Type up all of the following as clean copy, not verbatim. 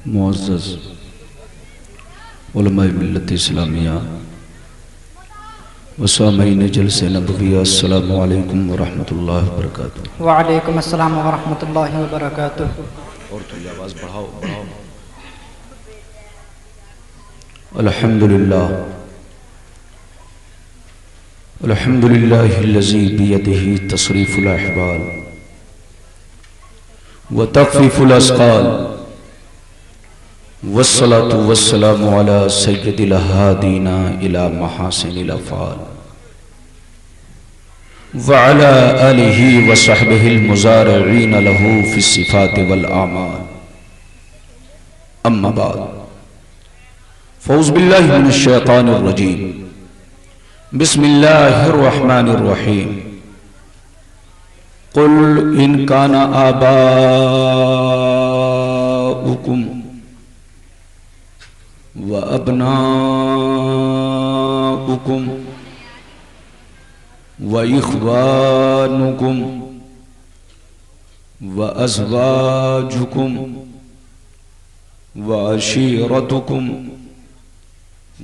معزز علماء ملت اسلامیہ وسامعین جلسہ نبویہ، السلام علیکم ورحمۃ اللہ وبرکاتہ۔ وعلیکم السلام ورحمۃ اللہ وبرکاتہ۔ اور تھوڑی آواز بڑھاؤ۔ الحمدللہ الحمدللہ الذی بیدہ تصریف الاحوال وتخفیف الاسقال، والصلاة والسلام على سید الہادین الى محاسن الافعال، وعلى آلہ وصحبہ المزارعین له فی الصفات والاعمال، اما بعد فاعوذ باللہ من الشیطان الرجیم، بسم اللہ الرحمن الرحیم۔ قل ان کان آباؤکم وَأَبْنَاؤُكُمْ وَإِخْوَانُكُمْ وَأَزْوَاجُكُمْ وَعَشِيرَتُكُمْ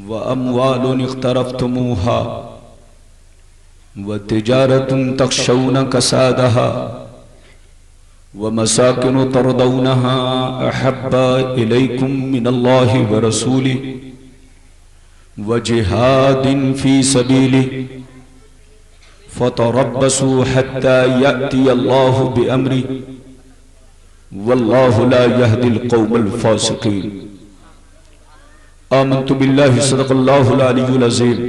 وَأَمْوَالٌ اقْتَرَفْتُمُوهَا وَتِجَارَةٌ تَخْشَوْنَ كَسَادَهَا وَمَسَاكِنُ تَرْضَوْنَهَا أَحَبَّ إِلَيْكُمْ مِنَ اللَّهِ وَرَسُولِهِ وَجِهَادٍ فِي سَبِيلِهِ فَتَرَبَّصُوا حَتَّى يَأْتِيَ اللَّهُ بِأَمْرِهِ وَاللَّهُ لَا يَهْدِي الْقَوْمَ الْفَاسِقِينَ۔ آمنت باللہ صدق اللہ العلی العظیم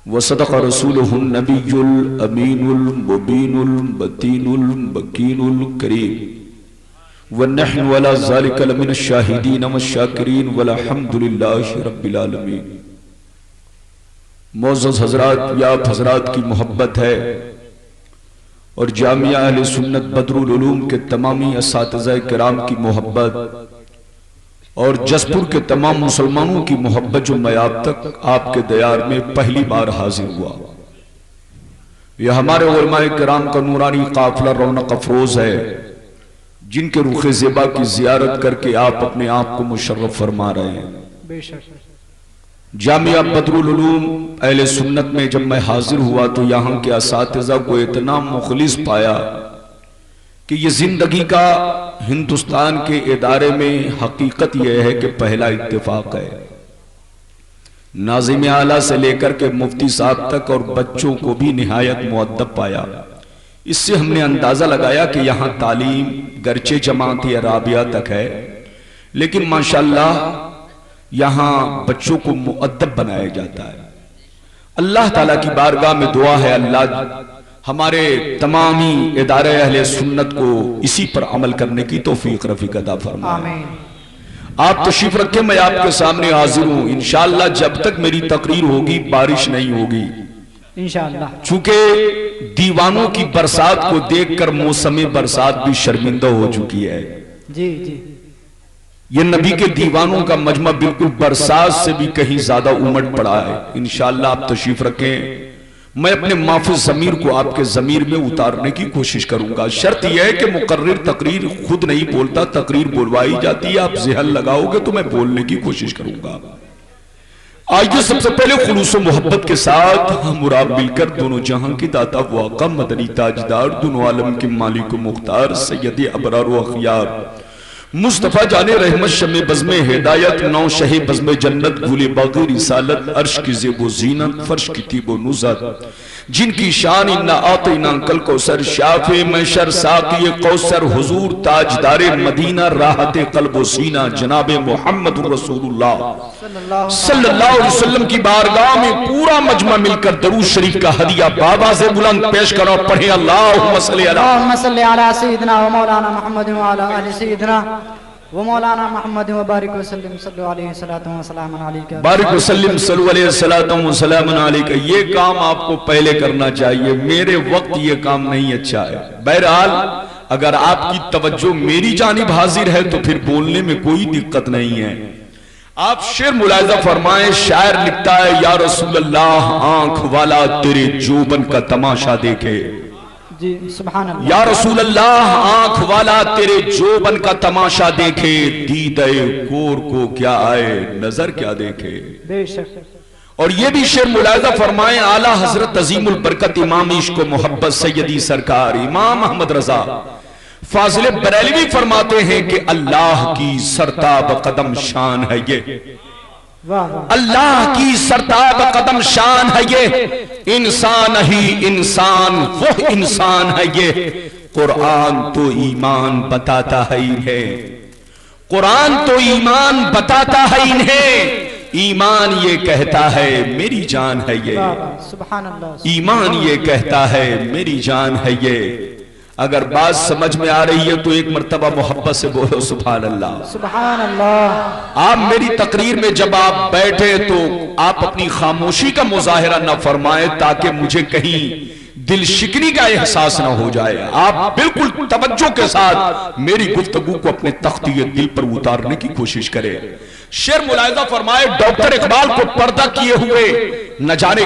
وصدق رسولہ النبی الامین المبین المتین المکین الکریم، ونحن ولا ذالک لمن الشاہدین والشاکرین والحمد للہ رب العالمین۔ معزز حضرات، یا آپ حضرات کی محبت ہے اور جامعہ اہل سنت بدر العلوم کے تمامی اساتذہ کرام کی محبت اور جسپور کے تمام مسلمانوں کی محبت جو میں آپ تک آپ کے دیار میں پہلی بار حاضر ہوا، یہ ہمارے علماء کرام کا نورانی قافلہ رونق افروز ہے، جن کے روح زیبا کی زیارت کر کے آپ اپنے آپ کو مشرف فرما رہے ہیں۔ جامعہ بدر العلوم اہل سنت میں جب میں حاضر ہوا تو یہاں کے اساتذہ کو اتنا مخلص پایا کہ یہ زندگی کا ہندوستان کے ادارے میں حقیقت یہ ہے کہ پہلا اتفاق ہے۔ ناظم اعلیٰ سے لے کر کے مفتی صاحب تک اور بچوں کو بھی نہایت مؤدب پایا۔ اس سے ہم نے اندازہ لگایا کہ یہاں تعلیم گرچہ جماعت رابعہ تک ہے، لیکن ماشاءاللہ یہاں بچوں کو مؤدب بنایا جاتا ہے۔ اللہ تعالیٰ کی بارگاہ میں دعا ہے اللہ ہمارے تمامی ادارے اہل سنت کو اسی پر عمل کرنے کی توفیق رفیق عطا فرمائے۔ آپ تشریف رکھیں، میں آپ کے سامنے حاضر ہوں۔ انشاءاللہ جب تک میری تقریر ہوگی بارش نہیں ہوگی انشاءاللہ، چونکہ دیوانوں کی برسات کو دیکھ کر موسم برسات بھی شرمندہ ہو چکی ہے۔ جی جی، یہ نبی کے دیوانوں کا مجمع بالکل برسات سے بھی کہیں زیادہ امٹ پڑا ہے۔ انشاءاللہ آپ تشریف رکھیں، میں اپنے محفوظ ضمیر کو آپ کے ضمیر میں اتارنے کی کوشش کروں گا۔ شرط یہ ہے کہ مقرر تقریر خود نہیں بولتا، تقریر بولوائی جاتی ہے، آپ ذہن لگاؤ گے تو میں بولنے کی کوشش کروں گا۔ آئیے سب سے پہلے خلوص و محبت کے ساتھ ہم اور آپ مل کر دونوں جہاں کی داتا و آقا مدنی تاجدار، دونوں عالم کے مالک و مختار، سید ابرار و اخیار، مصطفیٰ جان رحمت شمع بزم ہدایت، نو شہ بزم جنت، گل باغ رسالت، عرش کی زیب و زینت، فرش کی طیب و نزت، جن کی شان انا آتینا کل کوثر، شافع محشر ساقی کوثر، حضور تاجدار مدینہ، راحت قلب و سینہ، جناب محمد رسول اللہ صلی اللہ علیہ وسلم کی بارگاہ میں پورا مجمع مل کر درود شریف کا ہدیہ بابا سے بلند پیش کرو۔ پڑھیں اللہم صلی علی سیدنا و مولانا محمد و علی آل سیدنا و مولانا محمد و بارک وسلم صلی اللہ علیہ وسلم علیکہ، بارک وسلم صلی اللہ علیہ وسلم علیکہ۔ یہ کام آپ کو پہلے کرنا چاہیے، میرے وقت یہ کام نہیں اچھا ہے۔ بہرحال اگر آپ کی توجہ میری جانب حاضر ہے تو پھر بولنے میں کوئی دقت نہیں ہے۔ آپ شعر ملاحظہ فرمائیں، شاعر لکھتا ہے یا رسول اللہ آنکھ والا تیرے جوبن کا تماشا دیکھے، جی سبحان اللہ. یا رسول اللہ آنکھ والا تیرے جوبن کا تماشا دیکھے، دیدے کور کو کیا آئے، نظر کیا دیکھے. بے شک. اور یہ بھی شعر ملاحظہ فرمائیں اعلیٰ حضرت عظیم البرکت امام عشق و محبت سیدی سرکار امام احمد رضا فاضل بریلوی فرماتے ہیں کہ اللہ کی سرتاب قدم شان ہے یہ، اللہ کی سرتاب قدم شان ہے یہ، انسان ہی انسان وہ انسان ہے یہ، قرآن تو ایمان بتاتا ہے انہیں، قرآن تو ایمان بتاتا ہے انہیں، ایمان یہ کہتا ہے میری جان ہے یہ، سبحان اللہ. ایمان یہ کہتا ہے میری جان ہے یہ. اگر بات سمجھ میں آ رہی ہے تو ایک مرتبہ محبت سے بولو سبحان اللہ. سبحان اللہ. آپ میری تقریر میں جب آپ بیٹھے تو آپ اپنی خاموشی کا مظاہرہ نہ فرمائیں تاکہ مجھے کہیں دل شکنی کا احساس نہ ہو جائے. آپ بالکل توجہ کے ساتھ میری گفتگو کو اپنے تختی دل پر اتارنے کی کوشش کریں. شعر ملاحظہ فرمائے ڈاکٹر اقبال کو پردہ کیے ہوئے نہ جانے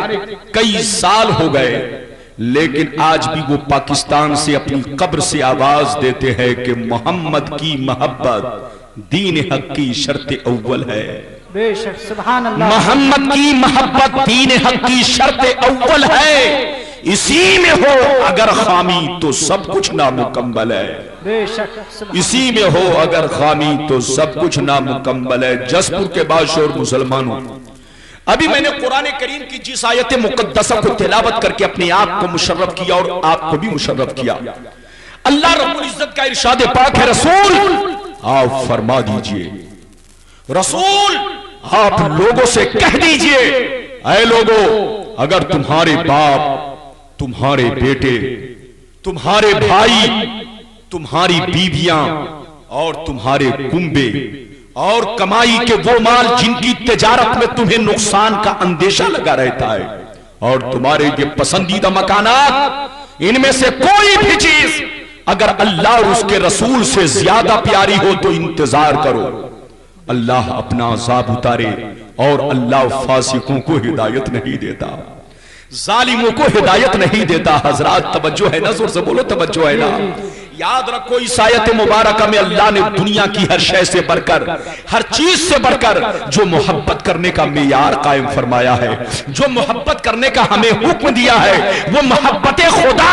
کئی سال ہو گئے، لیکن آج بھی وہ پاکستان سے اپنی قبر سے آواز دیتے ہیں کہ محمد کی محبت دین حق کی شرط اول ہے. بے شک سبحان اللہ. محمد کی محبت دین حق کی شرط اول ہے، اسی میں ہو اگر خامی تو سب کچھ نامکمل ہے. بے شک اسی میں ہو اگر خامی تو سب کچھ نامکمل ہے. جسپور کے بادشور مسلمانوں، ابھی میں نے قرآن کریم کی جس آیت مقدسہ کو تلاوت کر کے اپنے آپ کو مشرف کیا اور آپ کو بھی مشرف کیا. اللہ رب العزت کا ارشاد پاک ہے رسول آپ فرما دیجئے، رسول آپ لوگوں سے کہہ دیجئے اے لوگوں اگر تمہارے باپ، تمہارے بیٹے، تمہارے بھائی، تمہاری بیویاں اور تمہارے کنبے اور کمائی کے وہ مال جن کی تجارت میں تمہیں نقصان کا اندیشہ لگا رہتا ہے اور تمہارے یہ پسندیدہ مکانات، ان میں سے کوئی بھی چیز اگر اللہ اور اس کے رسول سے زیادہ پیاری ہو تو انتظار کرو، اللہ اپنا عذاب اتارے. اور اللہ فاسقوں کو ہدایت نہیں دیتا، ظالموں کو ہدایت نہیں دیتا. حضرات توجہ ہے نا؟ زور سے بولو توجہ ہے نا؟ یاد رکھو اس آیت مبارکہ میں اللہ نے دنیا کی ہر شے سے بڑھ کر، ہر چیز سے بڑھ کر جو محبت کرنے کا معیار قائم فرمایا ہے، جو محبت کرنے کا ہمیں حکم دیا ہے وہ محبت خدا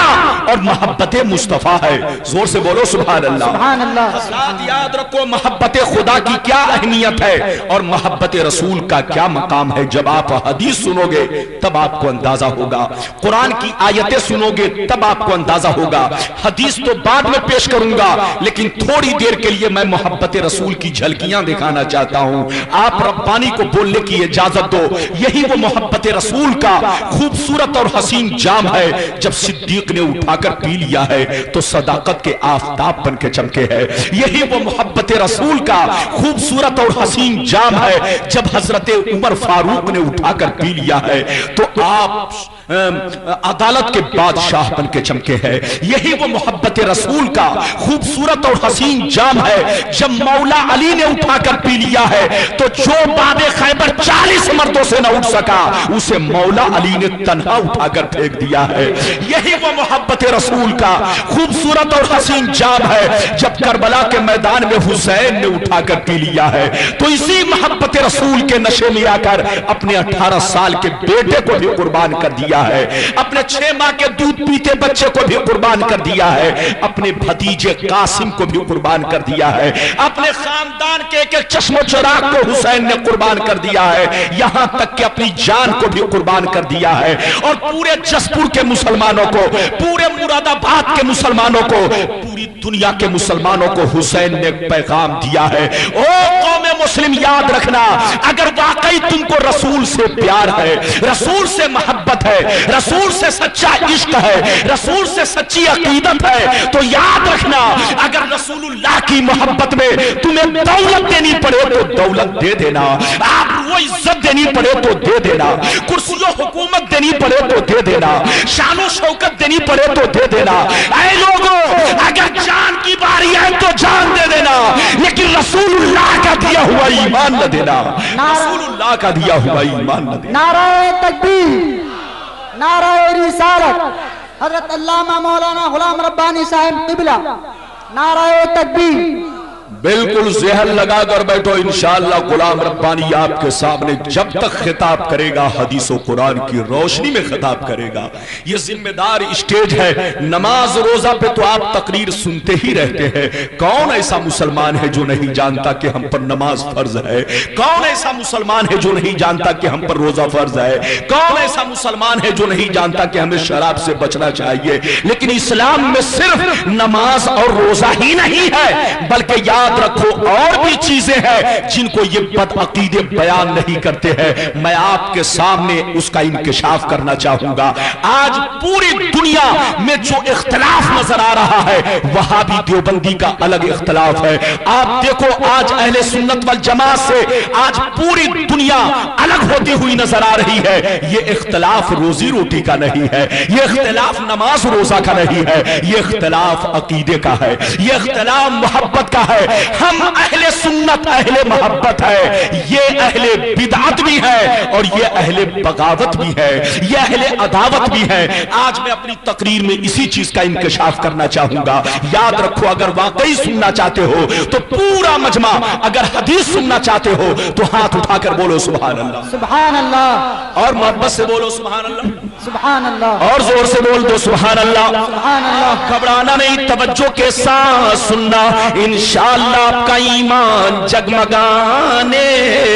اور محبت مصطفیٰ ہے. زور سے بولو سبحان اللہ. سبحان اللہ. حضرات یاد رکھو محبت خدا کی کیا اہمیت ہے اور محبت رسول کا کیا مقام ہے. جب آپ حدیث سنو گے تب آپ کو اندازہ ہوگا، قرآن کی آیتیں سنو گے تب آپ کو اندازہ ہوگا. حدیث تو بعد میں پیش کروں گا لیکن تھوڑی دیر کے لیے میں محبت رسول کی جھلکیاں دکھانا چاہتا ہوں. آپ ربانی کو بولنے کی اجازت دو. یہی وہ محبت رسول کا خوبصورت اور حسین جام ہے. جب صدیق نے اٹھا کر پی لیا ہے تو صداقت کے آفتاب بن کے چمکے ہے. یہی وہ محبت رسول کا خوبصورت اور حسین جام ہے. جب حضرت عمر فاروق نے اٹھا کر پی لیا ہے تو آپ عدالت کے بادشاہ بن کے چمکے ہے. یہی وہ محبت رسول کا خوبصورت اور حسین جام ہے. جب مولا علی نے اٹھا کر پی لیا ہے تو جو باب خیبر 40 مردوں سے نہ اٹھ سکا اسے مولا علی نے تنہا اٹھا کر پھینک دیا ہے. یہی وہ محبت رسول کا خوبصورت اور حسین جام ہے. جب کربلا کے میدان میں حسین نے اٹھا کر پی لیا ہے تو اسی محبت رسول کے نشے میں آ کر اپنے 18 سال کے بیٹے کو بھی قربان کر دیا ہے، اپنے 6 ماہ کے دودھ پیتے بچے کو بھی قربان کر دیا ہے، اپنے بھتیجے قاسم کو بھی قربان کر دیا ہے، اپنے خاندان کے ایک ایک چشم و چراغ کو حسین نے قربان کر دیا ہے، یہاں تک کہ اپنی جان کو بھی قربان کر دیا ہے. اور پورے جسپور کے مسلمانوں کو، پورے مراد آباد کے مسلمانوں کو، پوری دنیا کے مسلمانوں کو حسین نے پیغام دیا ہے. او قوم مسلم یاد رکھنا، اگر واقعی تم کو رسول سے پیار ہے، رسول سے محبت ہے، رسول سے سچا عشق ہے، رسول سے سچی عقیدت ہے تو یاد رکھنا اگر رسول اللہ کی محبت میں تمہیں دولت دینی پڑے تو دولت دے دینا، آبرو و عزت دینی پڑے تو دے دینا، کرسی و حکومت دینی پڑے تو دے دینا، شان و شوکت دینی پڑے تو دے دینا. اے لوگوں اگر جان کی باری ہے تو جان دے دینا لیکن رسول اللہ کا دیا ہوا ایمان نہ دینا، رسول اللہ کا دیا ہوا ایمان نہ دینا. نعرہ تکبیر، نعرہ رسالت، حضرت علامہ مولانا غلام ربانی صاحب قبلہ، نعرہ تکبیر۔ بالکل ذہن لگا کر بیٹھو، انشاءاللہ غلام ربانی آپ کے سامنے جب تک خطاب کرے گا حدیث و قرآن کی روشنی میں خطاب کرے گا۔ یہ ذمہ دار اسٹیج ہے۔ نماز روزہ پہ تو آپ تقریر سنتے ہی رہتے ہیں، کون ایسا مسلمان ہے جو نہیں جانتا کہ ہم پر نماز فرض ہے؟ کون ایسا مسلمان ہے جو نہیں جانتا کہ ہم پر روزہ فرض ہے؟ کون ایسا مسلمان ہے جو نہیں جانتا کہ ہمیں شراب سے بچنا چاہیے؟ لیکن اسلام میں صرف نماز اور روزہ ہی نہیں ہے، بلکہ یاد رکھو اور بھی چیزیں ہیں جن کو یہ بدعقیدے بیان نہیں کرتے ہیں۔ میں آپ کے سامنے اس کا انکشاف کرنا چاہوں گا۔ آج پوری دنیا میں جو اختلاف نظر آ رہا ہے، وہابی دیوبندی کا الگ اختلاف ہے۔ آپ دیکھو آج اہل سنت والجماعت سے آج پوری دنیا الگ ہوتی ہوئی نظر آ رہی ہے۔ یہ اختلاف روزی روٹی کا نہیں ہے، یہ اختلاف نماز روزہ کا نہیں ہے، یہ اختلاف عقیدے کا ہے، یہ اختلاف محبت کا ہے۔ ہم اہل سنت اہل محبت ہے، یہ اہل بدعت بھی ہے اور یہ اہل بغاوت بھی ہے، یہ اہل عداوت بھی ہے۔ آج میں اپنی تقریر میں اسی چیز کا انکشاف کرنا چاہوں گا۔ یاد رکھو اگر واقعی سننا چاہتے ہو تو پورا مجمع، اگر حدیث سننا چاہتے ہو تو ہاتھ اٹھا کر بولو سبحان اللہ، سبحان اللہ، اور محبت سے بولو سبحان اللہ، سبحان اللہ، اور زور سے بول دو سبحان اللہ، سبحان اللہ۔ گھبرانا نہیں، توجہ کے ساتھ سننا، انشاءاللہ آپ کا ایمان جگمگانے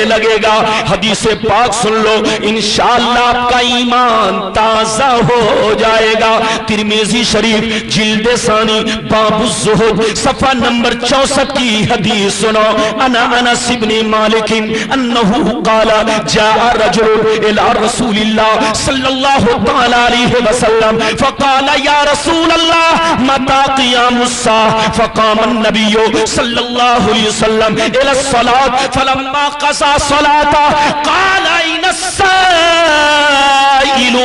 لگے گا۔ حدیث پاک سن لو، انشاءاللہ آپ کا ایمان تازہ ہو جائے گا۔ ترمذی شریف جلد ثانی باب الزہد صفحہ نمبر 64 کی حدیث سنو۔ انا انس بن مالک انہو قال جاء رجل الى رسول اللہ صلی اللہ تعالی علیہ وسلم فقال یا رسول اللہ متى قیام الساعة؟ فقام النبی صلی اللہ علیہ وسلم الى الصلاة فلما قضى صلاة قال اين السائل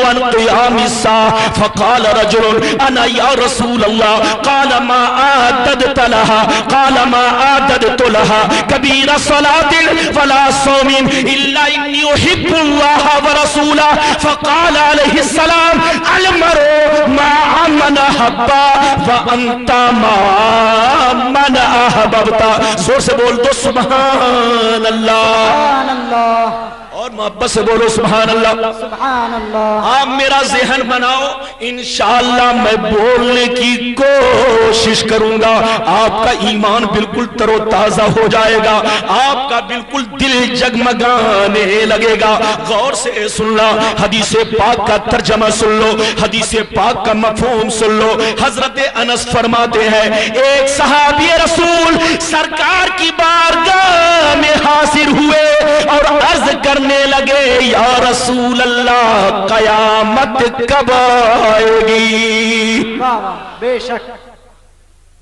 عن قیام الساعة؟ فقال رجل انا یا رسول اللہ قال ما اعددت لها؟ قال ما اعددت لها كبير صلاة ولا صوم الا اني احب الله ورسوله؟ فقال عليه السلام المرء مع من احب وانت مع من احببت۔ زور سے بول دو سبحان اللہ، سبحان اللہ، اور محبت سے بولو سبحان اللہ، سبحان اللہ۔ آپ میرا ذہن بناؤ، انشاءاللہ میں بولنے کی کوشش کروں گا، آپ کا ایمان بالکل تر و تازہ ہو جائے گا، آپ کا بالکل دل جگمگانے لگے گا۔ غور سے سننا، حدیث پاک کا ترجمہ سن لو، حدیث پاک کا مفہوم سن لو۔ حضرت انس فرماتے ہیں ایک صحابی رسول سرکار کی بارگاہ میں حاضر ہوئے اور عرض کرنے لگے یا رسول اللہ قیامت کب آئے گی؟ بے شک،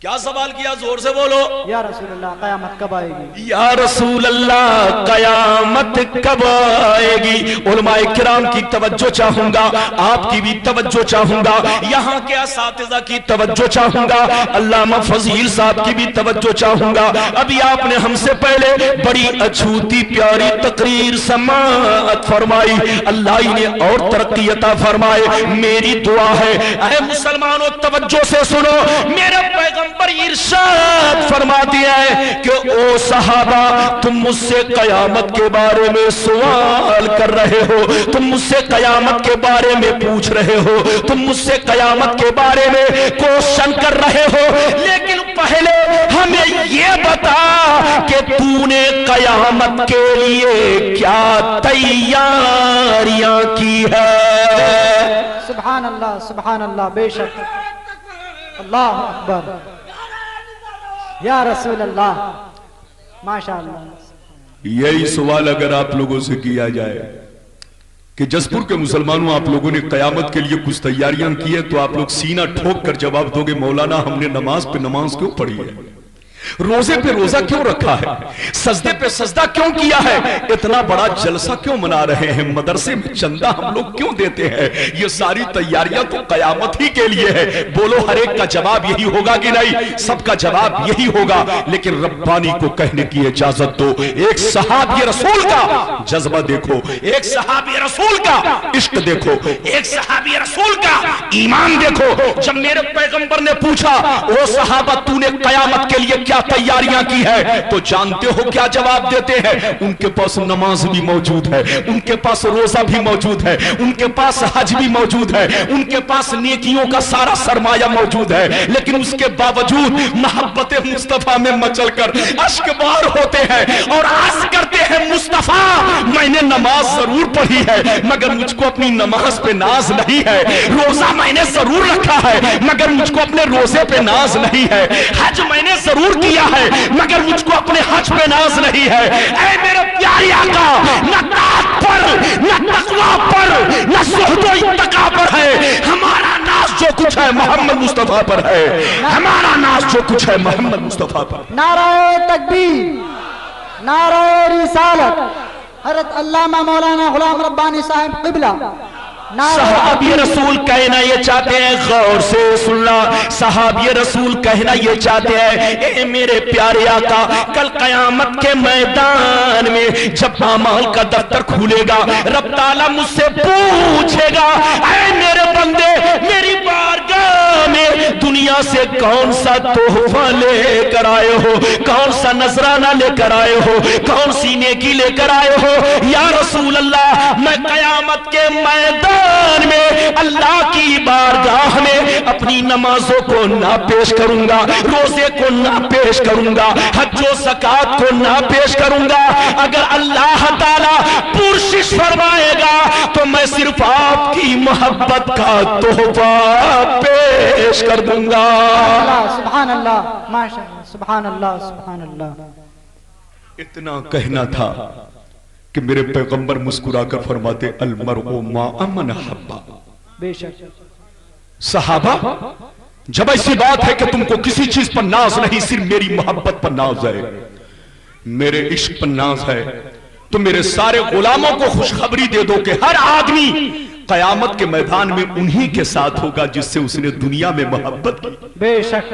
کیا سوال کیا؟ زور سے بولو، یا رسول اللہ قیامت کب آئے گی؟ یا رسول اللہ قیامت کب آئے گی؟ علماء کرام کی توجہ چاہوں گا، آپ کی بھی توجہ چاہوں گا، یہاں کے اساتذہ کی توجہ چاہوں گا، علامہ فضیل صاحب کی بھی توجہ چاہوں گا۔ ابھی آپ نے ہم سے پہلے بڑی اچھوتی پیاری تقریر سماعت فرمائی، اللہ انہیں اور ترقی عطا فرمائے۔ میری دعا ہے اے مسلمانوں توجہ سے سنو، میرے پیغمبر ارشاد فرماتی ہے کہ او صحابہ تم مجھ سے قیامت کے بارے میں سوال کر رہے ہو، تم مجھ سے قیامت کے بارے میں پوچھ رہے ہو، تم مجھ سے قیامت کے بارے میں کوشچن کر رہے ہو، لیکن پہلے ہمیں یہ بتا کہ تو نے قیامت کے لیے کیا تیاریاں کی ہے؟ سبحان اللہ، سبحان اللہ، بے شک، اللہ اکبر، یا رسول اللہ، ماشاءاللہ۔ یہی سوال اگر آپ لوگوں سے کیا جائے کہ جسپور کے مسلمانوں آپ لوگوں نے قیامت کے لیے کچھ تیاریاں کی ہے، تو آپ لوگ سینہ ٹھوک کر جواب دو گے مولانا ہم نے نماز پہ نماز کیوں پڑھی ہے؟ روزے پہ روزہ کیوں رکھا ہے؟ سجدے پہ سجدہ کیوں کیا ہے؟ اتنا بڑا جلسہ کیوں منا رہے ہیں؟ مدرسے میں چندہ ہم لوگ کیوں دیتے ہیں؟ یہ ساری تیاریاں تو قیامت ہی کے لیے ہے۔ بولو ہر ایک کا جواب یہی ہوگا کہ نہیں؟ سب کا جواب یہی ہوگا، لیکن ربانی کو کہنے کی اجازت دو۔ ایک صحابی رسول کا جذبہ دیکھو، ایک صحابی رسول کا عشق دیکھو، ایک صحابی رسول کا ایمان دیکھو۔ جب میرے پیغمبر نے پوچھا او صحابہ تو نے قیامت کے لیے کیا تیاریاں کی ہے، تو جانتے ہو کیا جواب دیتے ہیں؟ ان کے پاس نماز بھی موجود ہے، ان کے پاس روزہ بھی موجود ہے، ان کے پاس حج بھی موجود ہے، ان کے پاس نیکیوں کا سارا سرمایہ موجود ہے، لیکن اس کے باوجود محبت مصطفیٰ میں مچل کر اشک بار ہوتے ہیں اور عرض کرتے ہیں مصطفیٰ میں نے نماز ضرور پڑھی ہے مگر مجھ کو اپنی نماز پہ ناز نہیں ہے، روزہ میں نے ضرور رکھا ہے مگر مجھ کو اپنے روزے پہ ناز نہیں ہے، حج میں نے ضرور کیا ہے مگر مجھ کو اپنے حج پہ ناز نہیں ہے۔ اے میرے پیارے آقا، نہ طاعت پر، نہ تقویٰ پر، نہ زہد و اتقیٰ پر ہے، ہمارا ناز جو کچھ ہے محمد مصطفیٰ پر ہے، ہمارا ناز جو کچھ ہے محمد مصطفیٰ پر۔ نعرہ تکبیر، نعرہ رسالت، حضرت علامہ مولانا غلام ربانی صاحب قبلہ۔ صحابی رسول کہنا یہ چاہتے ہیں، غور سے سننا، صحابی رسول کہنا یہ چاہتے ہیں اے میرے پیارے آقا کل قیامت کے میدان میں جب اعمال کا دفتر کھولے گا رب تعالیٰ مجھ سے پوچھے گا اے میرے بندے میری بارگاہ میں دنیا سے کون سا تحفہ لے کر آئے ہو، کون سا نذرانہ لے کر آئے ہو، کون سی نیکی لے کر آئے ہو؟ یا رسول اللہ میں قیامت کے میدان میں اللہ کی بارگاہ میں اپنی نمازوں کو نہ پیش کروں گا، روزے کو نہ پیش کروں گا، حج و زکات کو نہ پیش کروں گا۔ اگر اللہ تعالیٰ پرشش فرمائے گا تو میں صرف آپ کی محبت کا تحفہ پیش کر دوں گا۔ سبحان اللہ، ماشاء اللہ، سبحان اللہ، سبحان اللہ۔ اتنا کہنا تھا کہ میرے پیغمبر مسکرا کر فرماتے المرء ما من حبا۔ بے شک صحابہ جب ایسی بات ہے کہ تم کو کسی چیز پر ناز نہیں، صرف میری محبت پر ناز ہے، میرے عشق پر ناز ہے، تو میرے سارے غلاموں کو خوشخبری دے دو کہ ہر آدمی قیامت کے میدان میں انہی کے ساتھ ہوگا جس سے اس نے دنیا میں محبت کی، بے شک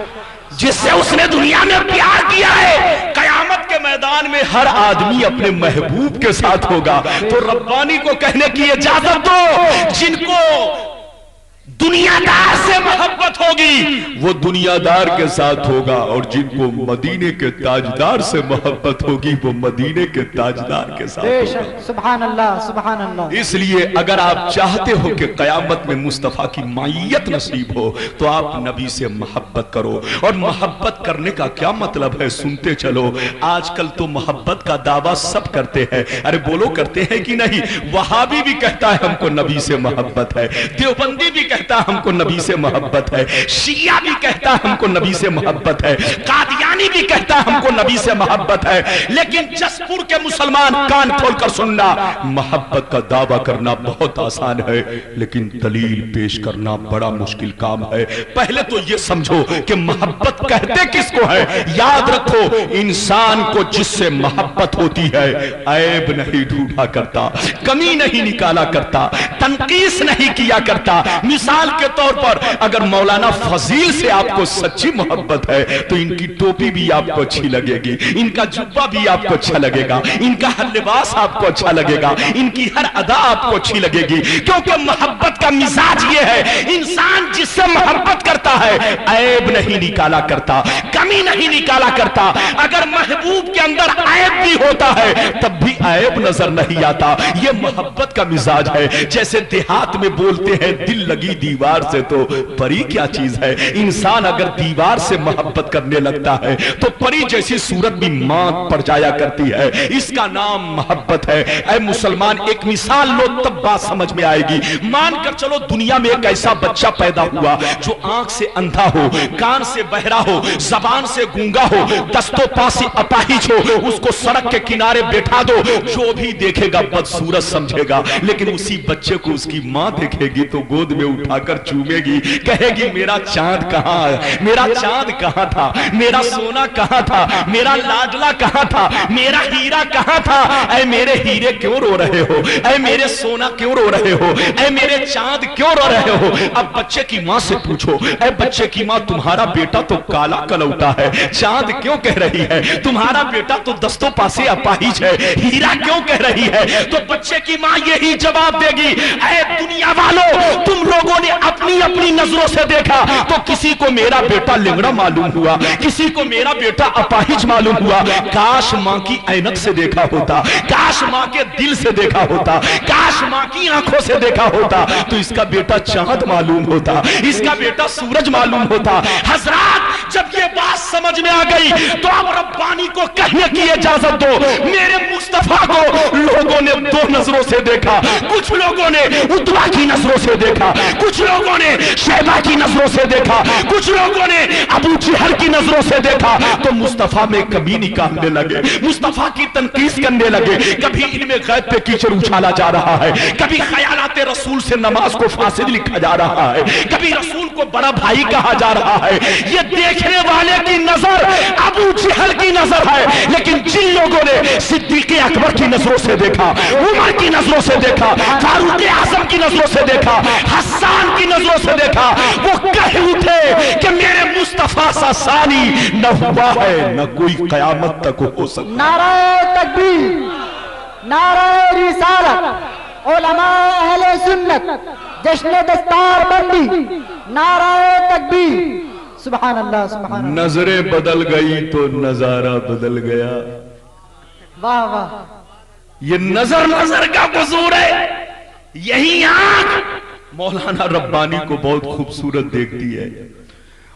جس سے اس نے دنیا میں پیار کیا ہے۔ قیامت کے میدان میں ہر آدمی اپنے محبوب کے ساتھ ہوگا۔ تو ربانی کو کہنے کی اجازت دو، جن کو دنیا دار سے محبت ہوگی وہ دنیا دار کے ساتھ ہوگا، اور جن کو مدینے کے تاجدار سے محبت ہوگی وہ مدینے کے تاجدار کے ساتھ بے ہوگا۔ شک سبحان اللہ، سبحان اللہ۔ اس لیے اگر آپ چاہتے ہو کہ قیامت میں مصطفیٰ کی معیت نصیب ہو تو آپ نبی سے محبت کرو۔ اور محبت کرنے کا کیا مطلب ہے؟ سنتے چلو۔ آج کل تو محبت کا دعویٰ سب کرتے ہیں، ارے بولو کرتے ہیں کہ نہیں؟ وہابی بھی کہتا ہے ہم کو نبی سے محبت ہے، دیوبندی بھی کہتا ہے ہم کو نبی سے محبت ہے، شیعہ بھی کہتا ہے ہم کو نبی سے محبت ہے، قادیانی بھی کہتا ہے ہم کو نبی سے محبت ہے، لیکن جسپور کے مسلمان کان کھول کر سننا، محبت کا دعویٰ کرنا بہت آسان ہے لیکن دلیل پیش کرنا بڑا مشکل کام ہے۔ پہلے تو یہ سمجھو کہ محبت کہتے کس کو ہے؟ یاد رکھو انسان کو جس سے محبت ہوتی ہے عیب نہیں ڈھونڈا کرتا، کمی نہیں نکالا کرتا، تنقیس نہیں کیا کرتا۔ مثال کے طور پر اگر مولانا فضیل سے آپ کو سچی محبت ہے تو ان کی ٹوپی بھی آپ کو اچھی لگے گی، ان کا جبہ بھی آپ کو اچھا لگے گا، ان کا ہر لباس آپ کو اچھا لگے گا، ان کی ہر ادا آپ کو اچھی لگے گی، کیونکہ محبت کا مزاج یہ ہے انسان جس سے محبت کرتا ہے عیب نہیں نکالا کرتا، کمی نہیں نکالا کرتا۔ اگر محبوب کے اندر عیب بھی ہوتا ہے تب بھی عیب نظر نہیں آتا۔ یہ محبت کا مزاج ہے۔ جیسے دیہات میں بولتے ہیں دل لگی دیوار سے تو پری کیا چیز ہے؟ انسان اگر دیوار سے محبت کرنے لگتا ہے تو پری جیسی صورت بھی مات پڑ جایا کرتی ہے۔ اس کا نام محبت ہے۔ اے مسلمان ایک مثال لو تب بات سمجھ میں آئے گی۔ مان کر چلو دنیا میں ایک ایسا بچہ پیدا ہوا جو آنکھ سے اندھا ہو، کان سے بہرا ہو، زبان سے گونگا ہو، دست و پا سے اپاہج ہو، اس کو سڑک کے کنارے بیٹھا دو، جو بھی دیکھے گا بدصورت سمجھے گا، لیکن اسی بچے کو اس کی ماں دیکھے گی تو گود میں اٹھا اٹھا کر چومے گی, کہے گی میرا چاند کہاں ہے, میرا چاند کہاں تھا, میرا سونا کہاں تھا, میرا لاڈلا کہاں تھا, میرا ہیرا کہاں تھا, اے میرے ہیرے کیوں رو رہے ہو, اے میرے سونا کیوں رو رہے ہو, اے میرے چاند کیوں رو رہے ہو. اب بچے کی ماں سے پوچھو, اے بچے کی ماں تمہارا بیٹا تو کالا کلوٹا ہے, چاند کیوں کہہ رہی ہے, تمہارا بیٹا تو دستوں پاسے اپاہج ہے, ہیرا کیوں کہہ رہی ہے. تو بچے کی ماں یہی جواب دے گی, اے دنیا والوں تم لوگوں نے اپنی اپنی نظروں سے دیکھا تو کسی کو میرا بیٹا لنگڑا معلوم ہوا, کسی کو میرا بیٹا اپاہج معلوم ہوا. کاش ماں کی عینک سے دیکھا ہوتا, کاش ماں کے دل سے دیکھا ہوتا, کاش ماں کی آنکھوں سے دیکھا ہوتا تو اس کا بیٹا چاند معلوم ہوتا, اس کا بیٹا سورج معلوم ہوتا. حضرات جب یہ بات سمجھ میں آ گئی تو اب ربانی کو کہنے کی اجازت دو. میرے مصطفیٰ کو لوگوں نے دو نظروں سے دیکھا, کچھ لوگوں نے اتبا کی نظروں سے دیکھا, کچھ لوگوں نے شیبہ کی نظروں سے دیکھا, کچھ لوگوں نے ابو جہل کی نظروں سے دیکھا. تو مصطفیٰ میں کبھی نکالنے لگے, مصطفیٰ کی تنقید کرنے لگے. کبھی علم غیب پہ کیچڑ اچھالا جا رہا ہے, کبھی خیالات رسول سے نماز کو فاسد لکھا جا رہا ہے, کبھی رسول کو بڑا بھائی کہا جا رہا ہے. یہ دیکھنے والے کی نظر ابو جہل کی نظر ہے, لیکن جن لوگوں نے صدیق اکبر کی نظروں سے دیکھا, عمر کی نظروں سے دیکھا, فاروق اعظم کی نظروں سے دیکھا, حسان کی نظروں سے دیکھا, وہ کہہ اٹھے کہ میرے مصطفیٰ سا ثانی نہ ہوا ہے نہ کوئی قیامت تک ہو سکتا. نعرہ تکبیر, نعرہ رسالت, علماء اہل سنت, جشن دستار بندی, نعرہ تکبیر. سبحان اللہ سبحان اللہ. نظریں بدل گئی تو نظارہ بدل گیا. واہ واہ, یہ نظر نظر کا قصور ہے. یہی آنکھ مولانا ربانی کو بہت خوبصورت دیکھتی ہے,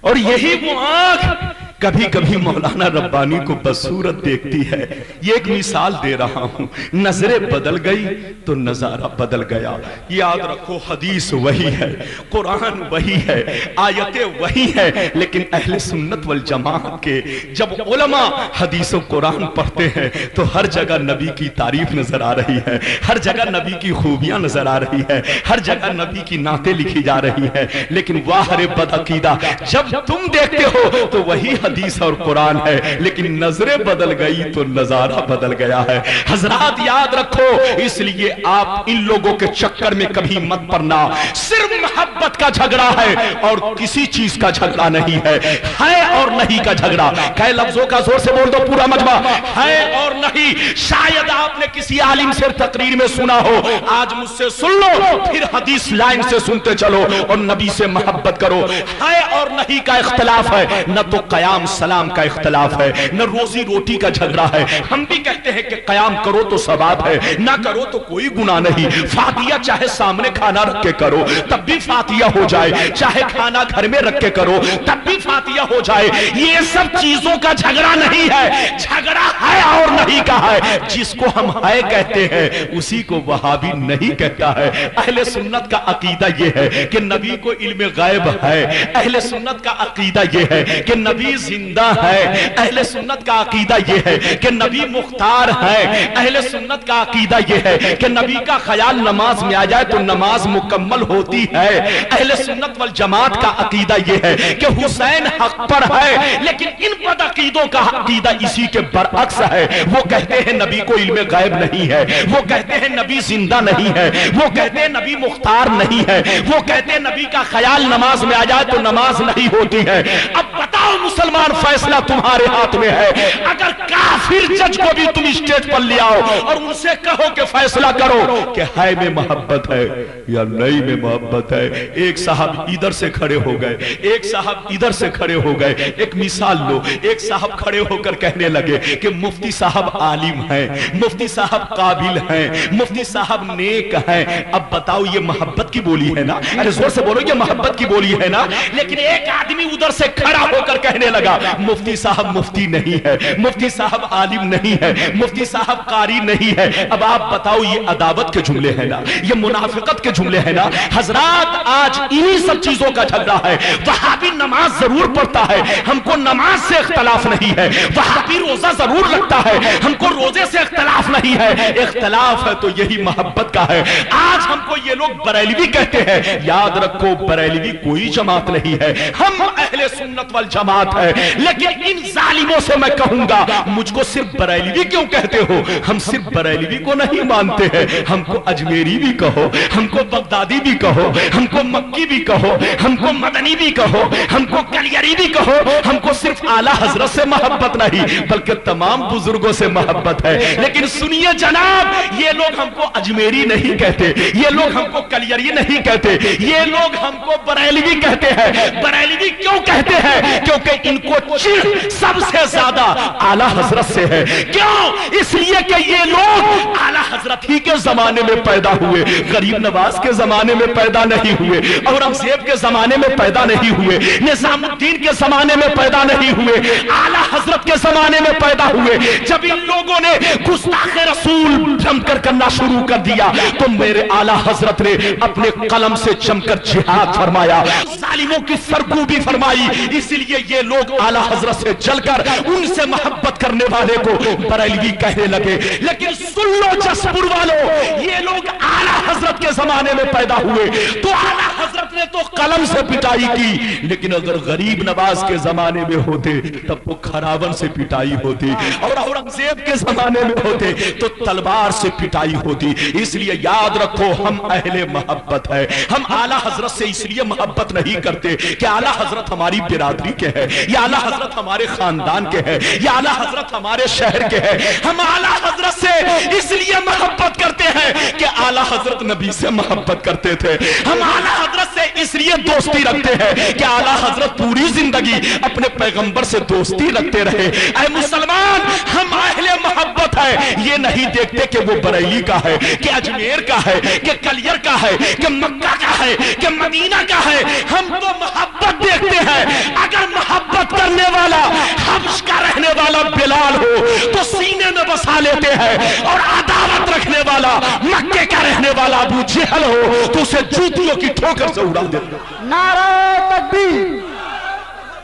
اور یہی وہ آنکھ کبھی کبھی مولانا ربانی کو بصورت دیکھتی ہے. یہ ایک مثال دے رہا ہوں, نظریں بدل گئی تو نظارہ بدل گیا. یاد رکھو حدیث وہی ہے, قرآن وہی ہے, آیتیں وہی ہے, لیکن اہل سنت والجماعت کے جب علماء حدیث و قرآن پڑھتے ہیں تو ہر جگہ نبی کی تعریف نظر آ رہی ہے, ہر جگہ نبی کی خوبیاں نظر آ رہی ہے, ہر جگہ نبی کی نعتیں لکھی جا رہی ہے. لیکن واہ رے بدعقیدہ, جب تم دیکھتے ہو تو وہی حدیث اور قرآن ہے, لیکن نظریں بدل گئی تو نظارہ بدل گیا ہے. حضرات یاد رکھو, اس لیے آپ ان لوگوں کے چکر میں کبھی مت پڑنا. صرف محبت کا جھگڑا ہے اور کسی چیز کا جھگڑا نہیں ہے. ہے اور نہیں کا جھگڑا. کئی لفظوں کا زور سے بول دو پورا مجمع, ہے اور نہیں. شاید آپ نے کسی عالم سے تقریر میں سنا ہو, آج مجھ سے سن لو, پھر حدیث لائن سے سنتے چلو اور نبی سے محبت کرو. ہے اور نہیں کا اختلاف ہے, نہ تو قیام سلام کا اختلاف ہے, نہ روزی روٹی کا جھگڑا ہے. ہم بھی کہتے ہیں کہ قیام کرو تو ثواب ہے, نہ کرو تو کوئی گناہ نہیں. فاتحہ چاہے سامنے کھانا رکھ کے کرو تب بھی فاتحہ ہو جائے, چاہے کھانا گھر میں رکھ کے کرو تب بھی فاتحہ ہو جائے. یہ سب چیزوں کا جھگڑا نہیں ہے, جھگڑا ہے اور نہیں کا ہے. جس کو ہم ہے کہتے ہیں اسی کو وہابی نہیں کہتا ہے. اہل سنت کا عقیدہ یہ ہے کہ نبی کو علم غیب ہے, اہل سنت کا عقیدہ یہ ہے کہ نبی زندہ ہے, اہل سنت کا عقیدہ یہ ہے کہ نبی مختار ہے, اہل سنت کا عقیدہ یہ ہے کہ نبی کا خیال نماز میں آ جائے تو نماز مکمل ہوتی ہے. اہل سنت والجماعت کا عقیدہ یہ ہے کہ حسین حق پر ہے, لیکن ان بدعقیدوں کا عقیدہ اسی کے برعکس ہے. وہ کہتے ہیں نبی کو علم غیب نہیں ہے, وہ کہتے ہیں نبی زندہ نہیں ہے, وہ کہتے ہیں نبی مختار نہیں ہے, وہ کہتے ہیں نبی کا خیال نماز میں آ جائے تو نماز نہیں ہوتی ہے. اب بتاؤ مسلمان, فیصلہ تمہارے ہاتھ میں ہے. اگر کافر جج کو بھی تم اسٹیج پر لے آؤ اور ان سے کہو کہ فیصلہ کرو کہ ہے میں محبت ہے یا نہیں میں محبت ہے. ایک صاحب ادھر سے کھڑے ہو گئے, ایک صاحب ادھر سے کھڑے ہو گئے. ایک مثال لو, ایک صاحب کھڑے ہو کر کہنے لگے کہ مفتی صاحب عالم ہیں, مفتی صاحب قابل ہیں, مفتی صاحب نیک ہیں. اب بتاؤ یہ محبت کی بولی ہے نا؟ ارے زور سے بولو, یہ محبت کی بولی ہے نا؟ لیکن ایک آدمی ادھر سے کھڑا ہو کر کہنے لگا مفتی صاحب مفتی نہیں ہے، مفتی صاحب عالم نہیں ہے، مفتی صاحب قاری نہیں ہے۔ اب آپ بتاؤ یہ عداوت کے جملے ہیں نا، یہ منافقت کے جملے ہیں نا۔ حضرات آج انہی سب چیزوں کا جھگڑا ہے۔ وہابی نماز ضرور پڑھتا ہے، ہم کو نماز سے اختلاف نہیں ہے، وہابی روزہ ضرور لگتا ہے، ہم کو روزے سے اختلاف نہیں ہے، اختلاف ہے تو یہی محبت کا ہے۔ آج ہم کو یہ لوگ بریلوی کہتے ہیں، یاد رکھو بریلوی کوئی جماعت نہیں ہے، ہم اہل سنت والجماعت ہے۔ لیکن ان ظالموں سے میں کہوں گا مجھ کو صرف بریلوی کیوں کہتے ہو؟ ہم صرف بریلوی کو نہیں مانتے ہیں، ہم کو اجمیری بھی کہو، ہم کو بغدادی بھی کہو، ہم کو مکی بھی کہو، ہم کو مدنی بھی کہو، ہم کو کلیری بھی کہو۔ ہم کو صرف اعلیٰ حضرت سے محبت نہیں بلکہ تمام بزرگوں سے محبت ہے۔ لیکن سنیے جناب، یہ لوگ ہم کو اجمیری نہیں کہتے، یہ لوگ ہم کو کلیری نہیں کہتے، یہ لوگ ہم کو بریلوی کہتے ہیں۔ بریلوی کیوں کہتے ہیں؟ کیونکہ ان کو چڑ سب سے زیادہ اعلیٰ حضرت سے ہے۔ کیوں؟ اس لیے کہ یہ لوگ اعلیٰ حضرت ہی کے زمانے میں پیدا ہوئے، غریب نواز کے زمانے میں پیدا نہیں ہوئے، اورنگزیب کے زمانے میں پیدا نہیں ہوئے، نظام الدین کے زمانے میں پیدا نہیں ہوئے، اعلیٰ حضرت کے زمانے میں پیدا ہوئے۔ جب ان لوگوں نے گستاخ رسول جم کر کرنا شروع کر دیا تو میرے اعلیٰ حضرت نے اپنے قلم سے جم کر جہاد فرمایا، ظالموں کی سرکوبی فرمائی۔ اس لیے یہ لوگ اعلیٰ حضرت سے جل کر ان سے محبت کرنے والے کو بریلوی کہنے لگے۔ لیکن سن لو جسپور والوں، یہ لوگ اعلیٰ حضرت کے زمانے میں پیدا ہوئے تو اعلیٰ حضرت نے تو قلم سے پٹائی کی، لیکن اگر غریب نواز کے زمانے میں ہوتے تب وہ کھراون سے پٹائی ہوتی، اور اورنگزیب کے زمانے میں ہوتے تو تلوار سے پٹائی ہوتی۔ اس لیے یاد رکھو ہم اہل محبت ہے، ہم اعلیٰ حضرت سے اس لیے محبت نہیں کرتے کہ اعلیٰ حضرت ہماری برادری کے ہے، یا اعلیٰ حضرت ہمارے خاندان کے ہے، یا اعلیٰ حضرت ہمارے شہر کے ہے۔ ہم اعلیٰ حضرت سے اس لیے محبت کرتے ہیں کہ اعلیٰ حضرت نبی سے محبت کرتے تھے۔ ہم اعلیٰ حضرت سے اس لیے دوستی رکھتے ہیں کہ اعلیٰ حضرت پوری زندگی اپنے پیغمبر سے دوستی رکھتے رہے۔ اے مسلمان، ہم اہل محبت ہے، یہ نہیں دیکھتے کہ وہ بریلی کا ہے، کہ اجمیر کا ہے، کہ کلیر کا ہے، کہ مکہ کا ہے، کہ مدینہ کا ہے۔ ہم تو محبت دیکھتے ہیں۔ اگر محبت کرنے والا حبش کا رہنے والا بلال ہو تو سینے میں بسا لیتے ہیں، اور عداوت رکھنے والا مکے کا رہنے والا ابو جہل ہو تو اسے جوتیوں کی ٹھوکر سے اڑا دیتے ہیں۔ نعرہ تکبیر،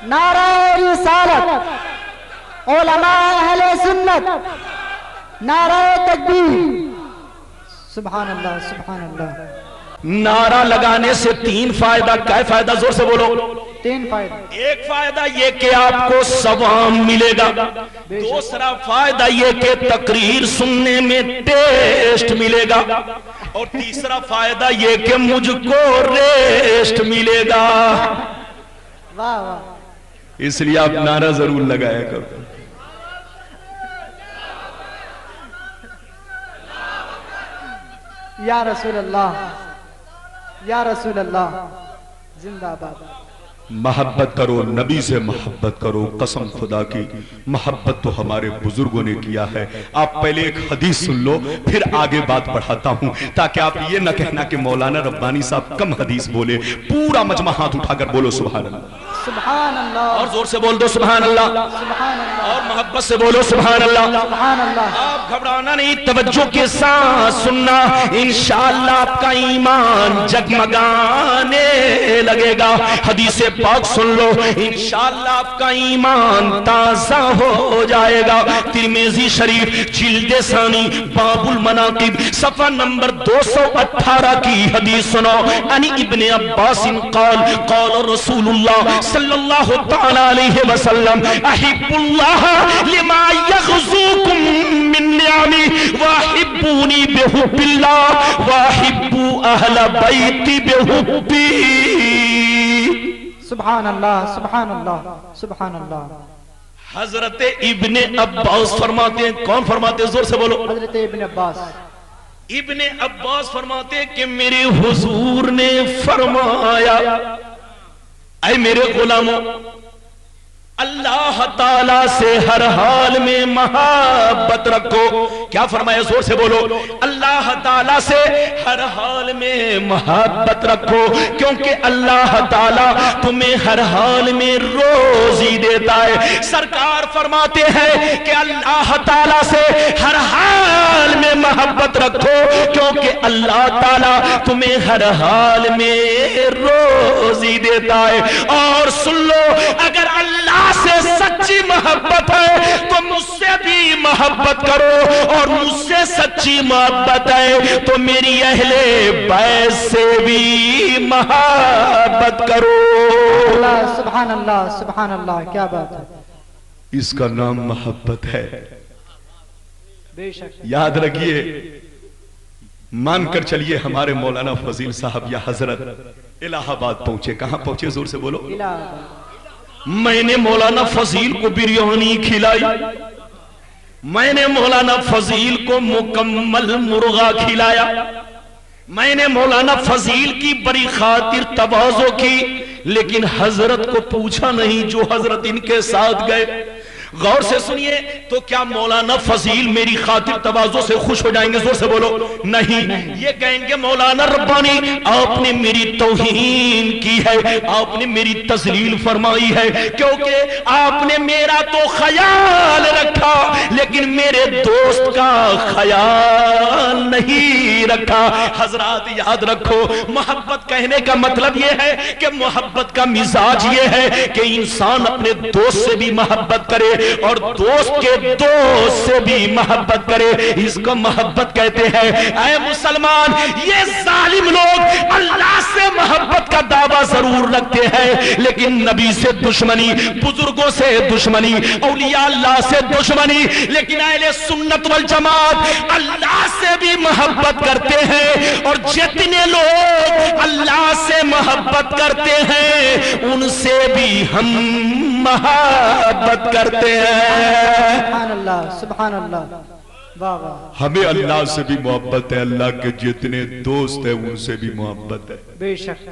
نعرہ رسالت، علماء اہل سنت، نعرہ تکبیر، سبحان اللہ سبحان اللہ۔ نعرہ لگانے سے تین فائدہ، کیا فائدہ؟ زور سے بولو۔ تین فائدہ۔ ایک فائدہ یہ کہ آپ کو ثواب ملے گا، دوسرا فائدہ یہ کہ تقریر سننے میں ٹیسٹ ملے گا، اور تیسرا فائدہ یہ کہ مجھ کو ریسٹ ملے گا۔ واہ واہ۔ اس لیے آپ نعرہ ضرور لگایا کرو۔ یا رسول اللہ، یا رسول اللہ، زندہ باد۔ محبت کرو، نبی سے محبت کرو۔ قسم خدا کی محبت تو ہمارے بزرگوں نے کیا ہے۔ آپ پہلے ایک حدیث سن لو پھر آگے بات بڑھاتا ہوں، تاکہ آپ یہ نہ کہنا کہ مولانا ربانی صاحب کم حدیث بولے۔ پورا مجمع ہاتھ اٹھا کر بولو سبحان اللہ، سبحان اللہ، اور زور سے بول دو سبحان اللہ، سبحان اللہ، اور محبت سے بولو سبحان اللہ، سبحان اللہ۔ آپ گھبرانا نہیں، توجہ کے ساتھ سننا، انشاءاللہ آپ کا ایمان جگمگانے لگے گا۔ حدیث پاک سن لو، انشاءاللہ آپ کا ایمان تازہ ہو جائے گا۔ ترمذی شریف جلد ثانی باب المناقب صفحہ نمبر 218 کی حدیث سنو۔ انی ابن عباس قال قال رسول اللہ صلی اللہ تعالی علیہ وسلم احب اللہ لما یغزوکم من نعمی واحبونی بحب اللہ واحبوا اہل بیتی بحبی۔ سبحان اللہ سبحان اللہ سبحان اللہ۔ حضرت ابن عباس فرماتے ہیں، کون فرماتے ہیں؟ زور سے بولو۔ حضرت ابن عباس، ابن عباس فرماتے ہیں کہ میرے حضور نے فرمایا، اے میرے غلاموں، اللہ تعالیٰ سے ہر حال میں محبت رکھو. کیا فرمایا؟ زور سے بولو. اللہ تعالیٰ سے ہر حال میں محبت رکھو کیونکہ اللہ تعالیٰ تمہیں ہر حال میں روزی دیتا ہے. سرکار فرماتے ہیں کہ اللہ تعالیٰ سے ہر حال میں محبت رکھو کیونکہ اللہ تعالیٰ تمہیں ہر حال میں روزی دیتا ہے. اور سن لو، اگر اللہ سے سچی محبت ہے تو مجھ سے بھی محبت کرو، اور مجھ سے سچی محبت ہے تو میری اہل بیت سے بھی محبت کرو. اللہ سبحان اللہ سبحان اللہ، کیا بات ہے. اس کا نام محبت ہے. بے شک یاد رکھیے، مان کر چلیے ہمارے مولانا فضیل صاحب یا حضرت الہ آباد پہنچے. کہاں پہنچے؟ زور سے بولو. میں نے مولانا فضیل کو بریانی کھلائی، میں نے مولانا فضیل کو مکمل مرغا کھلایا، میں نے مولانا فضیل کی بڑی خاطر تواضع کی، لیکن حضرت کو پوچھا نہیں جو حضرت ان کے ساتھ گئے. غور سے سنیے، تو کیا مولانا فضیل میری خاطر تواضع سے خوش ہو جائیں گے؟ زور سے بولو. نہیں، یہ کہیں گے مولانا ربانی آپ نے میری توہین کی ہے، آپ نے میری تذلیل فرمائی ہے، کیونکہ آپ نے میرا تو خیال رکھا لیکن میرے دوست کا خیال نہیں رکھا. حضرات یاد رکھو، محبت کہنے کا مطلب یہ ہے کہ محبت کا مزاج یہ ہے کہ انسان اپنے دوست سے بھی محبت کرے اور دوست کے دوست سے بھی محبت کرے. اس کو محبت کہتے ہیں. اے مسلمان، یہ ظالم لوگ اللہ سے محبت کا دعویٰ ضرور رکھتے ہیں لیکن نبی سے دشمنی، بزرگوں سے دشمنی، اولیاء اللہ سے دشمنی. لیکن اہل سنت والجماعت اللہ سے بھی محبت کرتے ہیں، اور جتنے لوگ اللہ سے محبت کرتے ہیں ان سے بھی ہم محبت کرتے ہیں. سبحان اللہ سبحان اللہ. واہ واہ. ہمیں اللہ سے بھی محبت ہے، اللہ کے جتنے دوست ہیں ان سے بھی محبت ہے. بے شک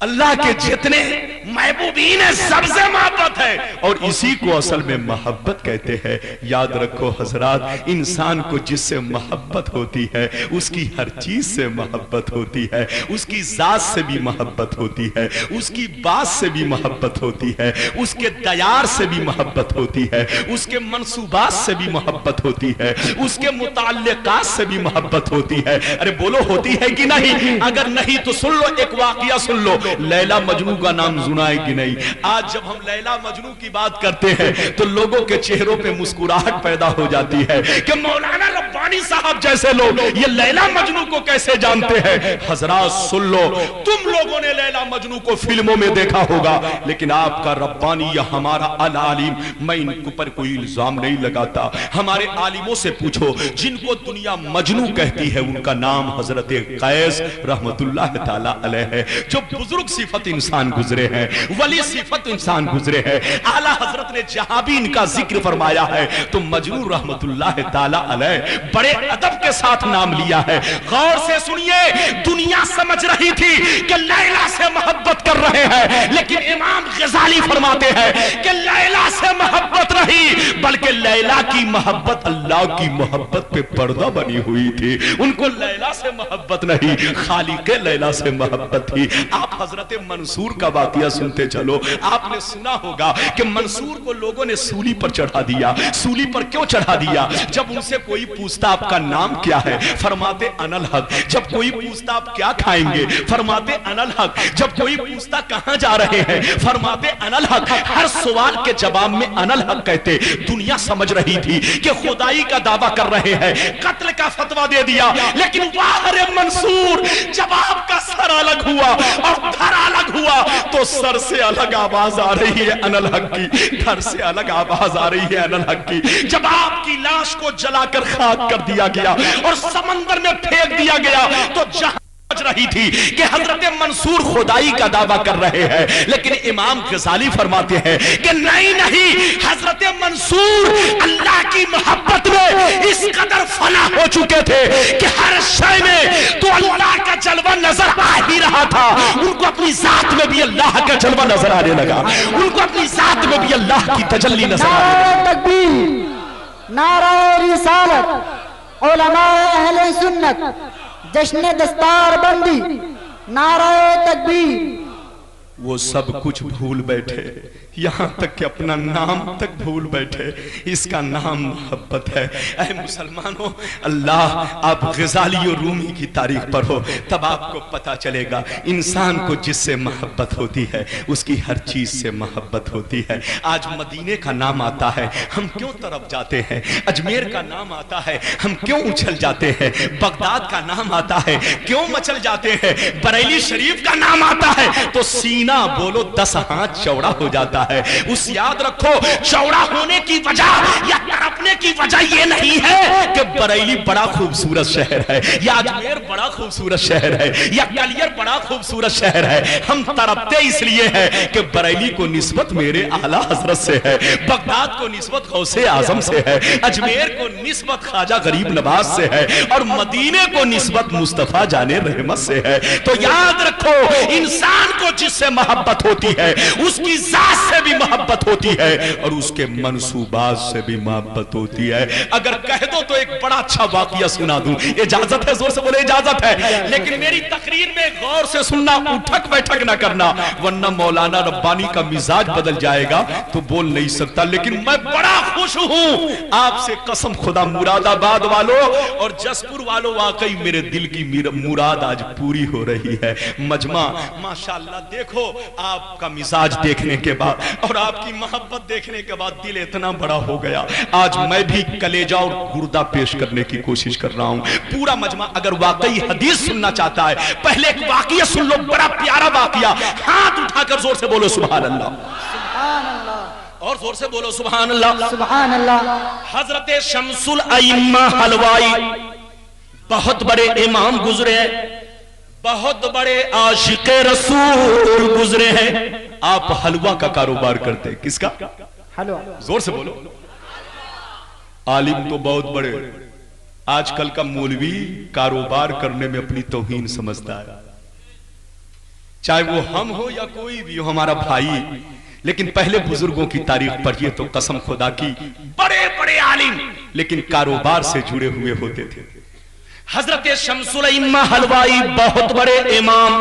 اللہ کے جتنے محبوبین ہیں سب سے محبت ہے، اور اسی کو اصل میں محبت کہتے ہیں. یاد رکھو حضرات، انسان کو جس سے محبت ہوتی ہے اس کی ہر چیز سے محبت ہوتی ہے، اس کی ذات سے بھی محبت ہوتی ہے، اس کی بات سے بھی محبت ہوتی ہے، اس کے دیار سے بھی محبت ہوتی ہے، اس کے منصوبات سے بھی محبت ہوتی ہے، اس کے متعلقات سے بھی محبت ہوتی ہے. ارے بولو، ہوتی ہے کہ نہیں؟ اگر نہیں تو سن لو، ایک واقعہ سن لو. لیلا مجنو کا نام سنا ہے کہ نہیں؟ آج جب ہم لیلا مجنو کی بات کرتے ہیں تو لوگوں کے چہروں پہ مسکراہٹ پیدا ہو جاتی ہے کہ مولانا ربانی صاحب جیسے لوگ یہ لیلا مجنو کو کیسے جانتے ہیں. حضرات سن لو، تم لوگوں نے لیلا مجنو کو فلموں میں دیکھا ہوگا لیکن آپ کا ربانی یا ہمارا العالم، میں ان پر کوئی الزام نہیں لگاتا، ہمارے عالموں سے پوچھو جن کو دنیا مجنو کہتی ہے ان کا نام حضرت قیس رحمت اللہ تعالی علیہ ہے. جو بزرگ صفت انسان گزرے ہیں، ولی صفت انسان گزرے ہیں، اعلیٰ حضرت نے جہاں بھی ان کا ذکر فرمایا ہے تو مجنون رحمت اللہ تعالی علیہ بڑے ادب کے ساتھ نام لیا ہے. غور سے سنیے، دنیا سمجھ رہی تھی کہ لیلا سے محبت کر رہے ہیں، لیکن امام غزالی فرماتے ہیں کہ لیلا سے محبت نہیں بلکہ لیلا کی محبت اللہ کی محبت پہ پردہ بنی ہوئی تھی. ان کو لیلا سے محبت نہیں، خالق لیلا سے محبت تھی. آپ حضرت منصور کا واقعہ سنتے چلو. آپ نے سنا ہوگا کہ منصور کو لوگوں نے سولی پر چڑھا دیا. سولی پر کیوں چڑھا دیا؟ جب ان سے کوئی پوچھتا آپ کا نام کیا ہے فرماتے انا الحق. جب کوئی پوچھتا آپ کیا کھائیں گے فرماتے انا الحق. جب کوئی پوچھتا کہاں جا رہے ہیں فرماتے انا الحق. ہر سوال کے جواب میں انا الحق کہتے. دنیا سمجھ رہی تھی کہ خدائی کا دعویٰ کر رہے ہیں، قتل کا فتویٰ دے دیا. لیکن واہ رے منصور، جب آپ کا سر الگ ہوا اور دھر الگ ہوا تو سر سے الگ آواز آ رہی ہے انا الحق کی، دھر سے الگ آواز آ رہی ہے انا الحق کی. جب آپ کی لاش کو جلا کر خاک کر دیا گیا اور سمندر میں پھینک دیا گیا تو جہاں سمجھ رہی تھی کہ حضرت منصور خدائی کا دعویٰ کر رہے ہیں، لیکن امام غزالی فرماتے ہیں کہ نہیں، حضرت منصور اللہ کی محبت میں اس قدر فنا ہو چکے تھے کہ ہر شے میں تو اللہ کا جلوہ نظر آ ہی رہا تھا، ان کو اپنی ذات میں بھی اللہ کا جلوہ نظر آنے لگا، ان کو اپنی ذات میں بھی اللہ کی تجلی نظر آنے لگا۔ نعرہ تکبیر، نعرہ رسالت، علماء اہل سنت، جشن دستار بندی، نعرہ تکبیر۔ وہ سب کچھ بھول بیٹھے، یہاں تک کہ اپنا نام تک بھول بیٹھے، اس کا نام محبت ہے۔ اے مسلمانوں، اللہ آپ غزالی و رومی کی تاریخ پڑھو، تب آپ کو پتا چلے گا انسان کو جس سے محبت ہوتی ہے اس کی ہر چیز سے محبت ہوتی ہے۔ آج مدینے کا نام آتا ہے ہم کیوں طرف جاتے ہیں، اجمیر کا نام آتا ہے ہم کیوں اچھل جاتے ہیں، بغداد کا نام آتا ہے کیوں مچل جاتے ہیں، بریلی شریف کا نام آتا ہے تو سینہ بولو 10 ہاتھ چوڑا ہو جاتا ہے۔ اس یاد رکھو، چوڑا ہونے کی وجہ یا تڑپنے کی وجہ یہ نہیں ہے کہ بریلی بڑا خوبصورت شہر ہے یا اجمیر بڑا خوبصورت شہر ہے یا گوالیار بڑا خوبصورت شہر ہے، ہم تڑپتے اس لیے ہے کہ بریلی کو نسبت میرے اعلیٰ حضرت سے ہے، بغداد کو نسبت غوث اعظم سے ہے، اجمیر کو نسبت خواجہ غریب نواز سے ہے اور مدینے کو نسبت مصطفیٰ جان رحمت سے ہے۔ تو یاد رکھو، انسان کو جس سے محبت ہوتی ہے اس کی ذات سے بھی محبت ہوتی ہے اور اس کے منصوبات سے بھی محبت ہوتی ہے۔ اگر کہہ دو تو ایک بڑا اچھا واقعہ سنا دوں، اجازت ہے؟ زور سے بولے اجازت ہے، لیکن میری تقریر میں غور سے سننا، اٹھک بیٹھک نہ کرنا، ورنہ مولانا ربانی کا مزاج بدل جائے گا تو بول نہیں سکتا۔ لیکن میں بڑا خوش ہوں آپ سے قسم خدا، مراد آباد والوں اور جسپور والوں، واقعی میرے دل کی مراد آج پوری ہو رہی ہے۔ مجمع ماشاءاللہ، دیکھو آپ کا مزاج دیکھنے کے بعد اور آپ کی محبت دیکھنے کے بعد دل اتنا بڑا ہو گیا۔ آج میں بھی کلیجہ اور گردہ پیش کرنے کی کوشش کر رہا ہوں۔ پورا مجمع اگر واقعی حدیث سننا چاہتا ہے، پہلے ایک واقعہ سن لو، بڑا پیارا واقعہ، ہاتھ اٹھا کر زور سے بولو سبحان اللہ، سبحان اللہ، اور زور سے بولو سبحان اللہ، سبحان اللہ۔ حضرت شمس الائمہ حلوائی بہت بڑے امام گزرے ہیں، بہت بڑے عاشق رسول گزرے ہیں۔ آپ حلوہ کا کاروبار کرتے، کس کا؟ حلوہ، زور سے بولو۔ عالم تو بہت بڑے، آج کل کا مولوی کاروبار کرنے میں اپنی توہین سمجھتا ہے، چاہے وہ ہم ہو یا کوئی بھی ہو، ہمارا بھائی۔ لیکن پہلے بزرگوں کی تاریخ پڑھیے تو قسم خدا کی بڑے بڑے عالم لیکن کاروبار سے جڑے ہوئے ہوتے تھے۔ حضرت شمس الائمہ حلوائی بہت بڑے امام،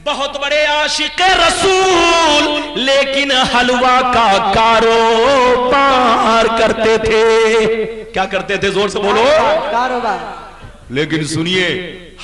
بہت بڑے عاشق رسول، لیکن حلوہ کا کاروبار کرتے تھے۔ کیا کرتے تھے؟ زور سے بولو۔ کاروبار۔ لیکن سنیے،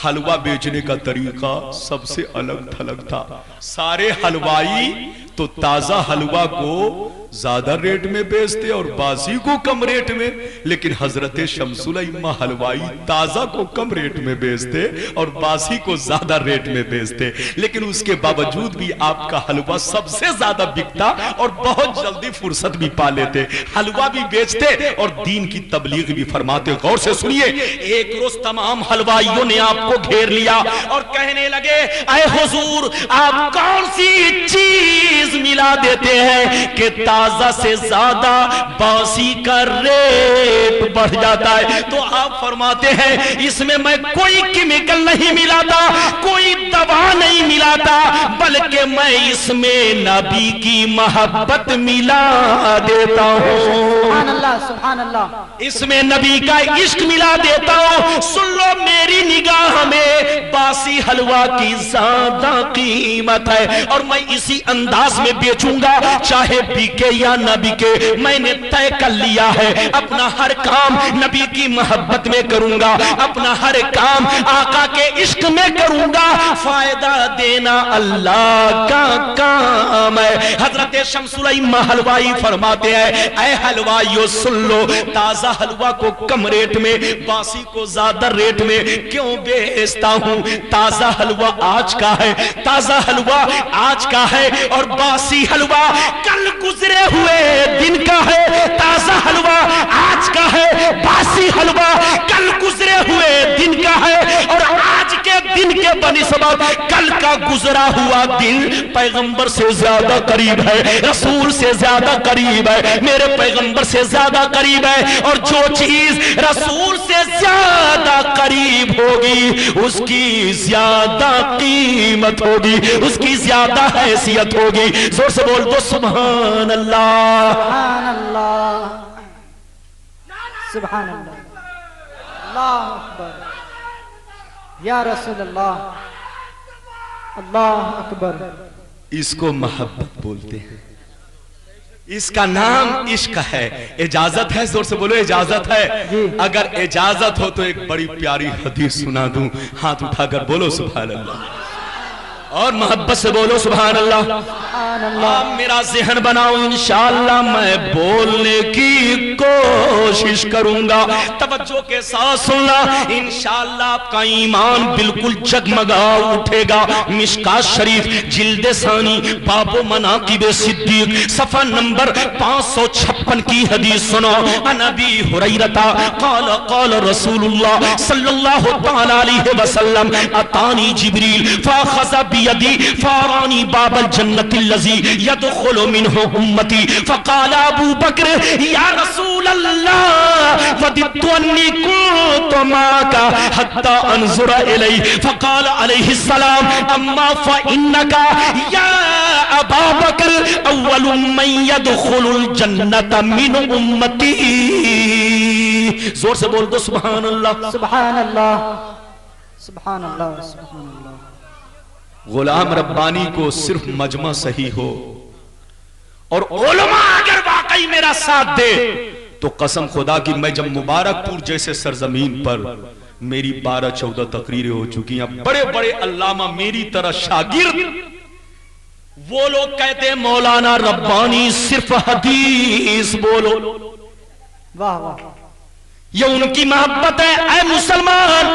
حلوہ بیچنے کا طریقہ سب سے الگ تھلگ تھا۔ سارے حلوائی تو تازہ حلوہ کو زیادہ ریٹ میں بیچتے اور باسی کو کم ریٹ میں، لیکن حضرت شمس الائمہ حلوائی تازہ کو کم ریٹ میں بیچتے اور باسی کو زیادہ ریٹ میں بیچتے، لیکن اس کے باوجود بھی آپ کا حلوہ سب سے زیادہ بکتا اور بہت جلدی فرصت بھی پا لیتے، حلوہ بھی بیچتے اور دین کی تبلیغ بھی فرماتے۔ غور سے سنیے، ایک روز تمام حلوائیوں نے آپ کو گھیر لیا اور کہنے لگے، اے حضور، آپ کون سی چیز ملا دیتے ہیں کہ تازہ سے زیادہ باسی کا ریٹ بڑھ جاتا ہے؟ تو آپ فرماتے ہیں، اس میں میں کوئی کیمیکل نہیں ملاتا، کوئی دوا نہیں ملاتا، بلکہ میں اس میں نبی کی محبت ملا دیتا ہوں۔ سبحان اللہ، سبحان اللہ۔ اس میں نبی کا عشق ملا دیتا ہوں۔ سن لو، میری نگاہ میں باسی حلوہ کی زیادہ قیمت ہے اور میں اسی انداز میں بیچوں گا، چاہے بکے یا نہ بکے۔ میں نے طے کر لیا ہے، اپنا ہر کام نبی کی محبت میں کروں گا، اپنا ہر کام آقا کے عشق میں کروں گا، فائدہ دینا اللہ کا کام ہے۔ حضرت شمس الائمہ حلوائی فرماتے ہیں، اے حلوائیو سن لو، تازہ حلوہ کو کم ریٹ میں، باسی کو زیادہ ریٹ میں کیوں بیچتا ہوں؟ تازہ حلوہ آج کا ہے، تازہ حلوہ آج کا ہے اور باسی حلوہ کل گزرے ہوئے دن کا ہے۔ تازہ حلوہ آج کا ہے، باسی حلوہ کل گزرے ہوئے دن کا ہے، اور آج کے دن کے بنسبت کل کا گزرا ہوا دن پیغمبر سے زیادہ قریب ہے، رسول سے زیادہ قریب ہے، میرے پیغمبر سے زیادہ قریب ہے، اور جو چیز رسول سے زیادہ قریب قریب ہوگی اس کی زیادہ قیمت ہوگی، اس کی زیادہ حیثیت ہوگی. زور سے بول دو سبحان اللہ. سبحان اللہ، سبحان اللہ، اللہ اکبر یا رسول اللہ، اللہ اکبر. اس کو محبت بولتے ہیں، اس کا نام عشق ہے. اجازت ہے؟ زور سے بولو اجازت ہے. اگر اجازت ہو تو ایک بڑی پیاری حدیث سنا دوں. ہاتھ اٹھا کر بولو سبحان اللہ، اور محبت سے بولو سبحان اللہ. آپ میرا ذہن بناؤ، انشاءاللہ میں بولنے کی کوشش کروں گا. توجہ کے ساتھ سننا، انشاءاللہ آپ کا ایمان بالکل جگمگا اٹھے گا. مشکات شریف جلد ثانی باب مناقب صدیق صفحہ نمبر 556 کی حدیث سنو. عن ابی ہریرہ قال قال رسول اللہ صلی اللہ تعالی علیہ وسلم اتانی جبریل فاخذ بیدی فارانی باب الجنت الذی يدخل منه امتی فقال ابو بکر یا رسول اللہ وددت انی كنت معك حتى انظر الی. فقال علیہ السلام اما فانك یا ابا بکر اول من يدخل الجنت من امتی. زور سے بول دو سبحان اللہ، سبحان اللہ، سبحان اللہ، سبحان اللہ. غلام ربانی کو صرف مجمع صحیح ہو اور علماء اگر واقعی میرا ساتھ دے تو قسم خدا کی میں جب مبارک پور جیسے سرزمین پر میری 12-14 تقریریں ہو چکی ہیں، بڑے بڑے علامہ میری طرح شاگرد، وہ لوگ کہتے ہیں مولانا ربانی صرف حدیث بولو. واہ واہ، یہ ان کی محبت ہے. اے مسلمان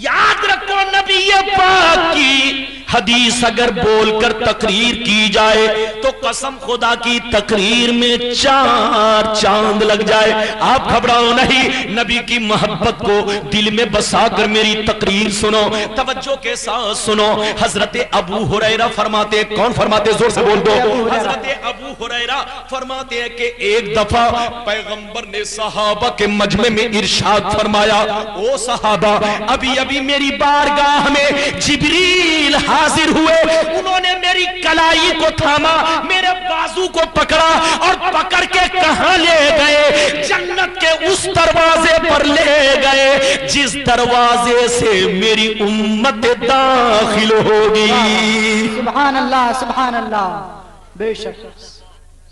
یاد رکھو، نبی پاک کی حدیث اگر بول کر تقریر کی جائے تو قسم خدا کی تقریر میں 4 چاند لگ جائے. آپ گھبراؤ نہیں، نبی کی محبت کو دل میں بسا کر میری تقریر سنو، توجہ کے ساتھ سنو. حضرت ابو ہریرہ فرماتے، کون فرماتے؟ زور سے بول دو. حضرت ابو ہریرہ فرماتے ہیں کہ ایک دفعہ پیغمبر نے صحابہ کے مجمع میں ارشاد فرمایا، او صحابہ، ابھی ابھی میری بارگاہ میں جبریل حاضر ہوئے، انہوں نے میری کلائی کو تھاما، میرے بازو کو پکڑا اور پکڑ کے کہاں لے گئے؟ جنت کے اس دروازے پر لے گئے جس دروازے سے میری امت داخل ہوگی. سبحان اللہ، سبحان اللہ، بے شک.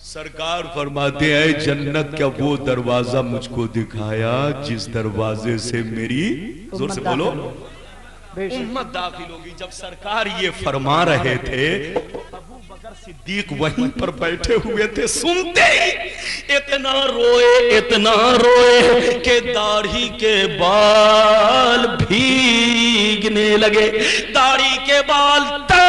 سرکار فرماتے ہیں جنت کا وہ دروازہ مجھ کو دکھایا جس دروازے سے میری، زور سے بولو، امت داخل ہوگی. جب سرکار یہ فرما رہے تھے ابو بکر صدیق وہیں پر بیٹھے ہوئے تھے، سنتے ہی اتنا روئے کہ داڑھی کے بال بھیگنے لگے، داڑھی کے بال تہ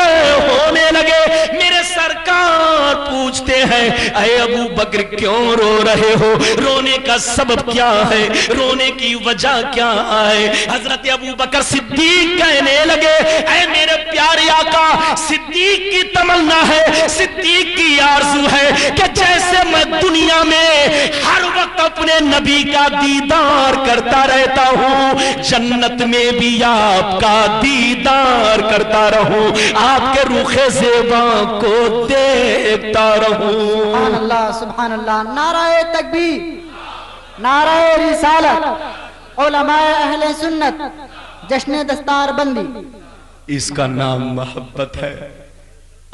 ہونے لگے. میرے سرکار پوچھتے ہیں اے ابو بکر کیوں رو رہے ہو؟ رونے کا سبب کیا ہے؟ رونے کی وجہ کیا ہے؟ حضرت ابو بکر صدیق کہنے لگے اے میرے پیارے آقا، صدیق کی تمنا ہے، صدیق کی آرزو ہے کہ جیسے میں دنیا میں ہر وقت اپنے نبی کا دیدار کرتا رہتا ہوں، جنت میں بھی آپ کا دیدار کرتا رہوں، آپ کے رخ زیبا کو دیکھتا رہوں. سبحان اللہ، سبحان اللہ. نعرہ تکبیر، نعرہ رسالت، علماء اہل سنت، جشن دستار بندی. اس کا نام محبت ہے.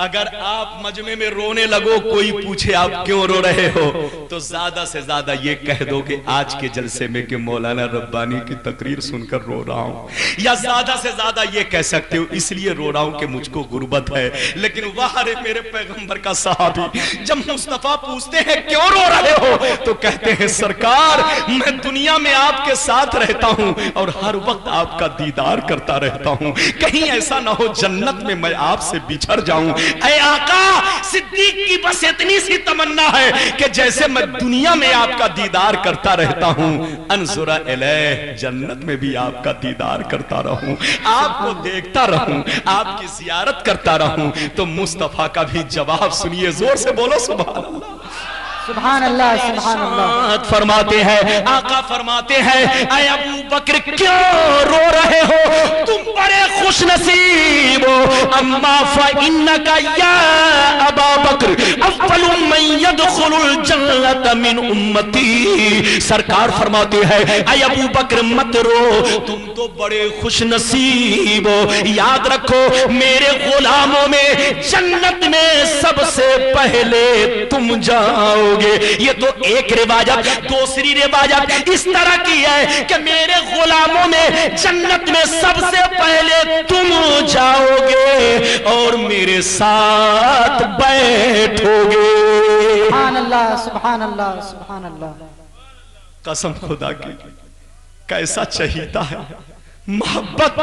اگر آپ مجمع میں رونے لگو، کوئی پوچھے آپ کیوں رو رہے ہو، تو زیادہ سے زیادہ یہ کہہ دو کہ آج کے جلسے میں کہ مولانا ربانی کی تقریر سن کر رو رہا ہوں، یا زیادہ سے زیادہ یہ کہہ سکتے ہو اس لیے رو رہا ہوں کہ مجھ کو غربت ہے. لیکن وہاں میرے پیغمبر کا صحابی جب مصطفیٰ پوچھتے ہیں کیوں رو رہے ہو تو کہتے ہیں سرکار میں دنیا میں آپ کے ساتھ رہتا ہوں اور ہر وقت آپ کا دیدار کرتا رہتا ہوں، کہیں ایسا نہ ہو جنت میں میں آپ سے بچھڑ جاؤں. اے آقا، صدیق کی بس اتنی سی تمنا ہے کہ جیسے میں دنیا میں آپ کا دیدار کرتا رہتا ہوں، انظر الیہ، جنت میں بھی آپ کا دیدار کرتا رہوں، آپ کو دیکھتا رہوں، آپ کی زیارت کرتا رہوں. تو مصطفیٰ کا بھی جواب سنیے، زور سے بولو سبحان اللہ. سبحان اللہ سبحان اللہ فرماتے ہیں، آقا فرماتے ہیں اے ابو بکر کیوں رو رہے ہو، تم بڑے خوش نصیب ہو، اما فإنک یا ابا بکر اول من يدخل الجنت من امتی، سرکار فرماتے ہیں اے ابو بکر مت رو، تم تو بڑے خوش نصیب ہو، یاد رکھو میرے غلاموں میں جنت میں سب سے پہلے تم جاؤ گے۔ یہ تو ایک روایت، دوسری روایت اس طرح کی ہے کہ میرے غلاموں میں جنت میں سب سے پہلے تم جاؤ گے اور میرے ساتھ بیٹھو گے۔ سبحان اللہ سبحان اللہ سبحان اللہ۔ قسم خدا کی کیسا چہیتا ہے محبت۔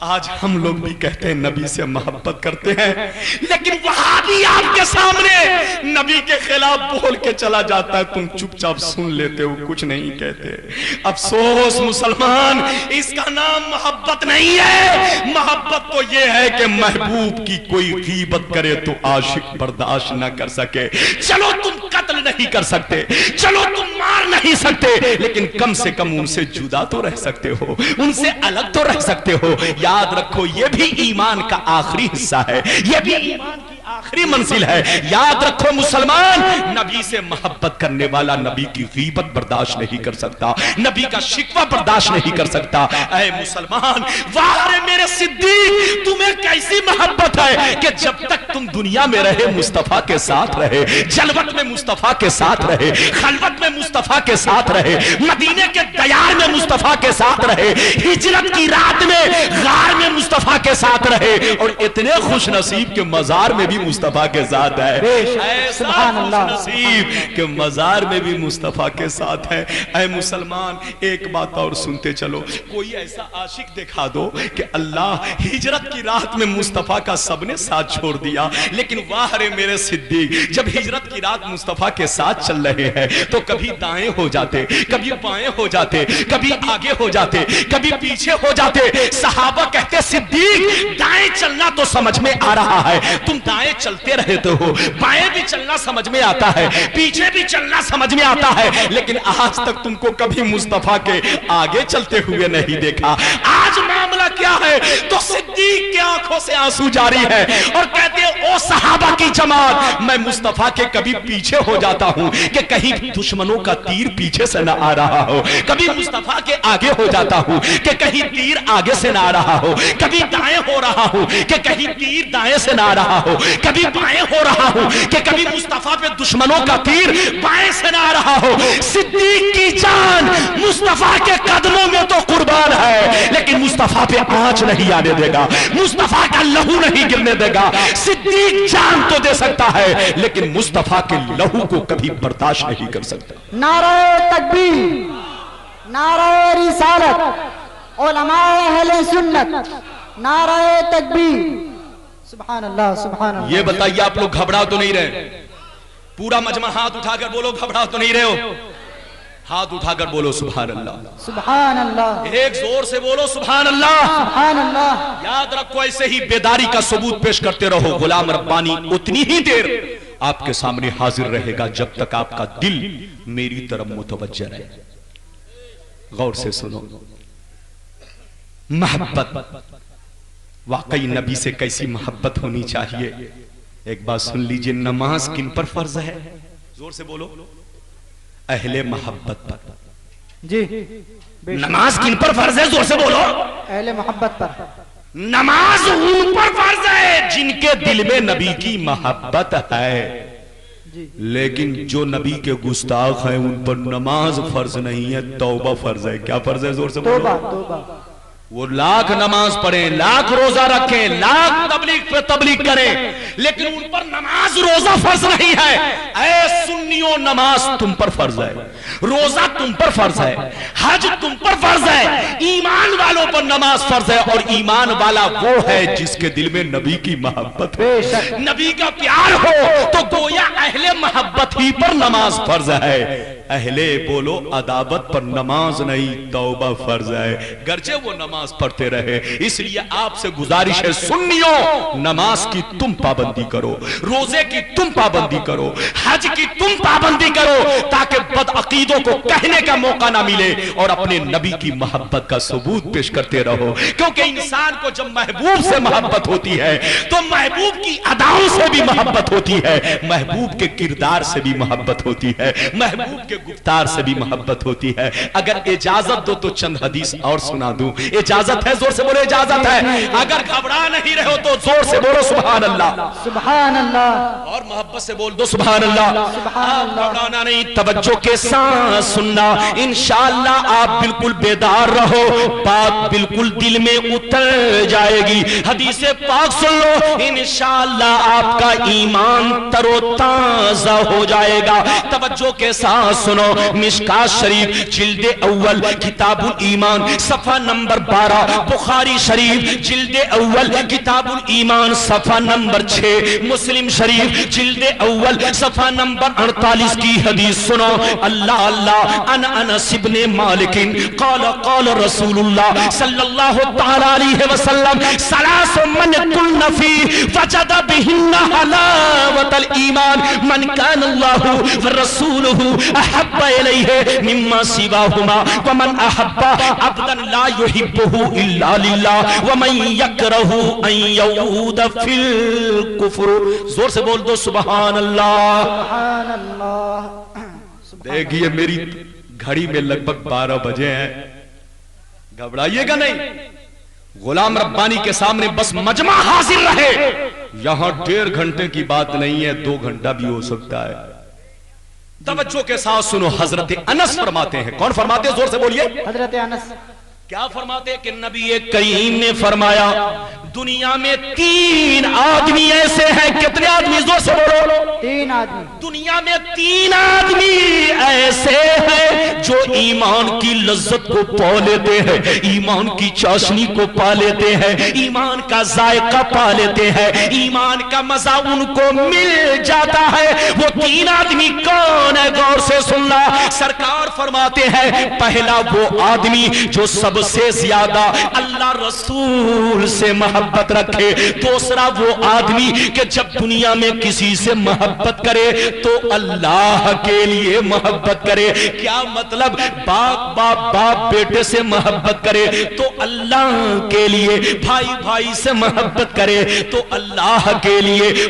آج ہم لوگ بھی کہتے ہیں نبی سے محبت کرتے ہیں، لیکن وہاں بھی آپ کے سامنے نبی کے خلاف بول کے چلا جاتا ہے، تم چپ چاپ سن لیتے ہو، کچھ نہیں کہتے۔ افسوس مسلمان، اس کا نام محبت نہیں ہے۔ محبت تو یہ ہے کہ محبوب کی کوئی غیبت کرے تو عاشق برداشت نہ کر سکے۔ چلو تم قتل نہیں کر سکتے، چلو تم مار نہیں سکتے، لیکن کم سے کم ان سے جدا تو رہ سکتے ہو، ان سے الگ تو رہ سکتے ہو۔ یاد رکھو یہ بھی ایمان کا آخری حصہ ہے، یہ بھی ایمان کی آخری منزل ہے۔ یاد رکھو مسلمان، نبی سے محبت کرنے والا نبی کی غیبت برداشت نہیں کر سکتا، نبی کا شکوہ برداشت نہیں کر سکتا۔ اے مسلمان، واہ رے میرے صدیق، تمہیں کیسی محبت ہے کہ جب تک تم دنیا میں رہے مصطفیٰ کے ساتھ رہے، جلوت میں مصطفیٰ کے ساتھ رہے، خلوت میں مصطفیٰ کے ساتھ رہے، مدینے کے دیار میں مصطفیٰ کے ساتھ رہے، ہجرت کی رات میں غار میں مصطفیٰ کے ساتھ رہے، اور اتنے خوش نصیب کہ مزار میں بھی مصطفیٰ کے ساتھ ہے۔ ایسا خوش نصیب کہ مزار میں بھی مصطفیٰ کے ساتھ ہے۔ اے مسلمان، ایک بات اور سنتے چلو، کوئی ایسا عاشق دکھا دو کہ اللہ ہجرت کی رات میں مصطفیٰ کا سب نے ساتھ چھوڑ دیا، لیکن واہ رے میرے صدیق، جب ہجرت کی رات مصطفیٰ کے ساتھ چل رہے ہیں تو کبھی دائیں ہو جاتے، کبھی بائیں ہو جاتے، کبھی آگے ہو جاتے، کبھی پیچھے ہو جاتے۔ صحابہ کہتے صدیق دائیں چلنا تو سمجھ میں آ رہا ہے، تم دائیں چلتے رہتے ہو، بائیں بھی چلنا سمجھ میں آتا ہے، پیچھے بھی چلنا سمجھ میں آتا ہے، لیکن آج تک تم کو کبھی مصطفیٰ کے آگے چلتے ہوئے نہیں دیکھا۔ آج معاملہ کیا ہے؟ تو صدیق کے آنکھوں سے آنسو جاری ہے اور کہتے ہیں او صحابہ کی جماعت، میں مصطفیٰ کے کبھی پیچھے ہو جاتا ہوں کہ کہیں دشمنوں کا تیر پیچھے سے نہ آ رہا ہو، کبھی مصطفیٰ کے آگے ہو جاتا ہوں کہ کہیں تیر آگے سے نہ آ رہا ہو، کبھی دائیں ہو رہا ہوں کہ کہیں تیر دائیں سے نہ آ رہا ہو، کبھی بائیں ہو رہا ہوں کہ کبھی مصطفیٰ پہ دشمنوں کا تیر بائیں سے نہ آ رہا ہو۔ صدیق کی جان مصطفیٰ کے قدموں میں تو قربان ہے، لیکن مصطفیٰ پہ آنچ نہیں آنے دے گا، مصطفیٰ کا لہو نہیں گرنے دے گا۔ صدیق جان تو دے سکتا ہے لیکن مصطفیٰ کے لہو کو کبھی برداشت نہیں کر سکتا۔ نعرہ تکبیر، نعرہ رسالت، علماء اہل سنت، نعرہ تکبیر، سبحان اللہ سبحان اللہ۔ یہ بتائیے آپ لوگ گھبرا تو نہیں رہے؟ پورا مجمع ہاتھ اٹھا کر بولو گھبرا تو نہیں رہے ہو؟ ہاتھ اٹھا کر بولو سبحان اللہ، سبحان اللہ، ایک زور سے بولو سبحان اللہ، سبحان اللہ۔ یاد رکھو ایسے ہی بیداری کا ثبوت پیش کرتے رہو، غلام ربانی اتنی ہی دیر آپ کے سامنے حاضر رہے گا جب تک آپ کا دل میری طرف متوجہ رہے۔ غور سے سنو، محبت واقعی نبی سے کیسی محبت ہونی چاہیے؟ ایک بات سن لیجئے، نماز کن پر فرض ہے؟ زور سے بولو، اہل محبت پر۔ جی، نماز کن پر فرض ہے؟ زور سے بولو، اہل محبت پر۔ نماز ان پر فرض ہے جن کے دل میں نبی کی محبت ہے، لیکن جو نبی کے گستاخ ہیں ان پر نماز فرض نہیں ہے، توبہ فرض ہے۔ کیا فرض ہے؟ زور سے بولو۔ توبہ، توبہ۔ وہ لاکھ نماز پڑھیں، لاکھ روزہ رکھیں، لاکھ تبلیغ پہ تبلیغ کریں، لیکن ان پر نماز روزہ فرض نہیں ہے۔ اے سنیوں، نماز تم پر فرض ہے، روزہ تم پر فرض ہے، حج تم پر فرض ہے، ایمان والوں پر نماز فرض ہے، اور ایمان والا وہ ہے جس کے دل میں نبی کی محبت ہے، نبی کا پیار ہو، تو گویا اہل محبت ہی پر نماز فرض ہے۔ اہلِ بولو عداوت پر نماز نہیں توبہ فرض ہے، گرچہ وہ نماز پڑھتے رہے۔ اس لیے آپ سے گزارش ہے سنیوں، نماز کی تم پابندی کرو، روزے کی تم پابندی کرو، حج کی تم پابندی کرو، تاکہ بدعقیدوں کو کہنے کا موقع نہ ملے اور اپنے نبی کی محبت کا ثبوت پیش کرتے رہو۔ کیونکہ انسان کو جب محبوب سے محبت ہوتی ہے تو محبوب کی اداؤں سے بھی محبت ہوتی ہے، محبوب کے کردار سے بھی محبت ہوتی ہے، محبوب کے گفتار سے بھی محبت ہوتی ہے۔ اگر اجازت دو تو چند حدیث اور سنا دوں۔ اجازت ہے؟ زور سے بولو اجازت ہے۔ اگر گھبرا نہیں رہے ہو تو زور سے بولو سبحان اللہ، سبحان اللہ، اور محبت سے بول دو سبحان اللہ۔ آپ گھبرانا نہیں، توجہ کے ساتھ سننا، انشاءاللہ آپ بالکل بیدار رہو، بات بالکل دل میں اتر جائے گی۔ حدیث پاک سن لو، انشاءاللہ آپ کا ایمان تر و تازہ ہو جائے گا۔ توجہ کے ساتھ سنو، مشکات شریف جلد اول کتاب الایمان صفحہ نمبر 12، بخاری شریف جلد اول کتاب الایمان صفحہ نمبر 6، مسلم شریف جلد اول صفحہ نمبر 48 کی حدیث سنو۔ اللہ اللہ ان انس بن مالک قال قال رسول اللہ صلی اللہ تعالی علیہ وسلم ثلاث من کن فی وجد بہن حلاوت الایمان من کان اللہ ورسولہ احب الیہ مما سواہما ومن احب عبدا لا يحبه الا للہ ومن یکرہ ان یعود فی الکفر۔ زور سے بول دو سبحان اللہ۔ سبحان اللہ۔ دیکھئے میری گھڑی میں لگ بھگ 12 بجے ہیں، گھبرائیے گا نہیں۔ غلام ربانی کے سامنے بس مجمع حاضر رہے، یہاں 1.5 گھنٹے کی بات نہیں ہے، 2 گھنٹہ بھی ہو سکتا ہے۔ توجہ کے ساتھ سنو، حضرت انس فرماتے ہیں، کون فرماتے ہیں؟ زور سے بولیے۔ حضرت انس کیا فرماتے ہیں کہ نبی کریم نے فرمایا دنیا میں 3 آدمی ایسے ہیں۔ کتنے آدمی؟ زور سے بولو۔ 3 آدمی دنیا میں 3 آدمی ایسے ہیں جو ایمان کی لذت کو پا لیتے ہیں، ایمان کی چاشنی کو پا لیتے ہیں، ایمان کا ذائقہ پا لیتے ہیں، ایمان کا مزہ ان کو مل جاتا ہے۔ وہ 3 آدمی کون ہے؟ غور سے سننا۔ سرکار فرماتے ہیں پہلا وہ آدمی جو سب سے زیادہ اللہ رسول سے محبت رکھے، دوسرا وہ آدمی کہ جب دنیا میں کسی سے محبت کرے تو اللہ کے لیے محبت کرے۔ کیا مطلب؟ باپ بیٹے سے محبت کرے تو اللہ کے لیے، بھائی سے محبت کرے تو اللہ کے لیے،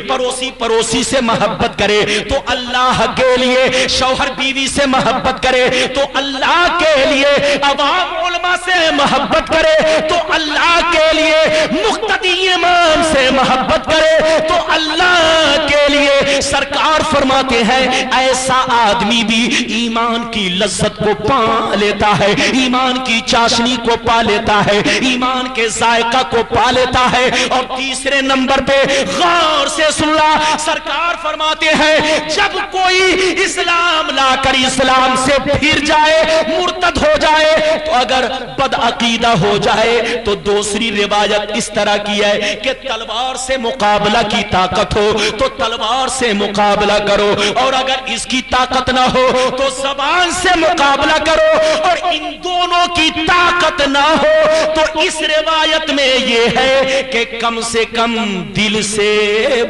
پڑوسی سے محبت کرے تو اللہ کے لیے، شوہر بیوی سے محبت کرے تو اللہ کے لیے، عوام علماء سے محبت کرے تو اللہ کے لیے، مقتدی امام سے محبت کرے تو اللہ کے لیے۔ سرکار فرماتے ہیں ایسا آدمی بھی ایمان کی لذت کو پا لیتا ہے، ایمان کی چاشنی کو پا لیتا ہے، ایمان کے ذائقہ کو پا لیتا ہے۔ اور تیسرے نمبر پہ غور سے سننا، سرکار فرماتے ہیں جب کوئی اسلام لا کر اسلام سے پھر جائے، مرتد ہو جائے، تو اگر بدعقیدہ ہو جائے تو دوسری روایت اس طرح کی ہے کہ تلوار سے مقابلہ کی طاقت ہو تو تلوار سے مقابلہ کرو، اور اگر اس کی طاقت نہ ہو تو زبان سے مقابلہ کرو، اور ان دونوں کی طاقت نہ ہو تو اس روایت میں یہ ہے کہ کم سے کم دل سے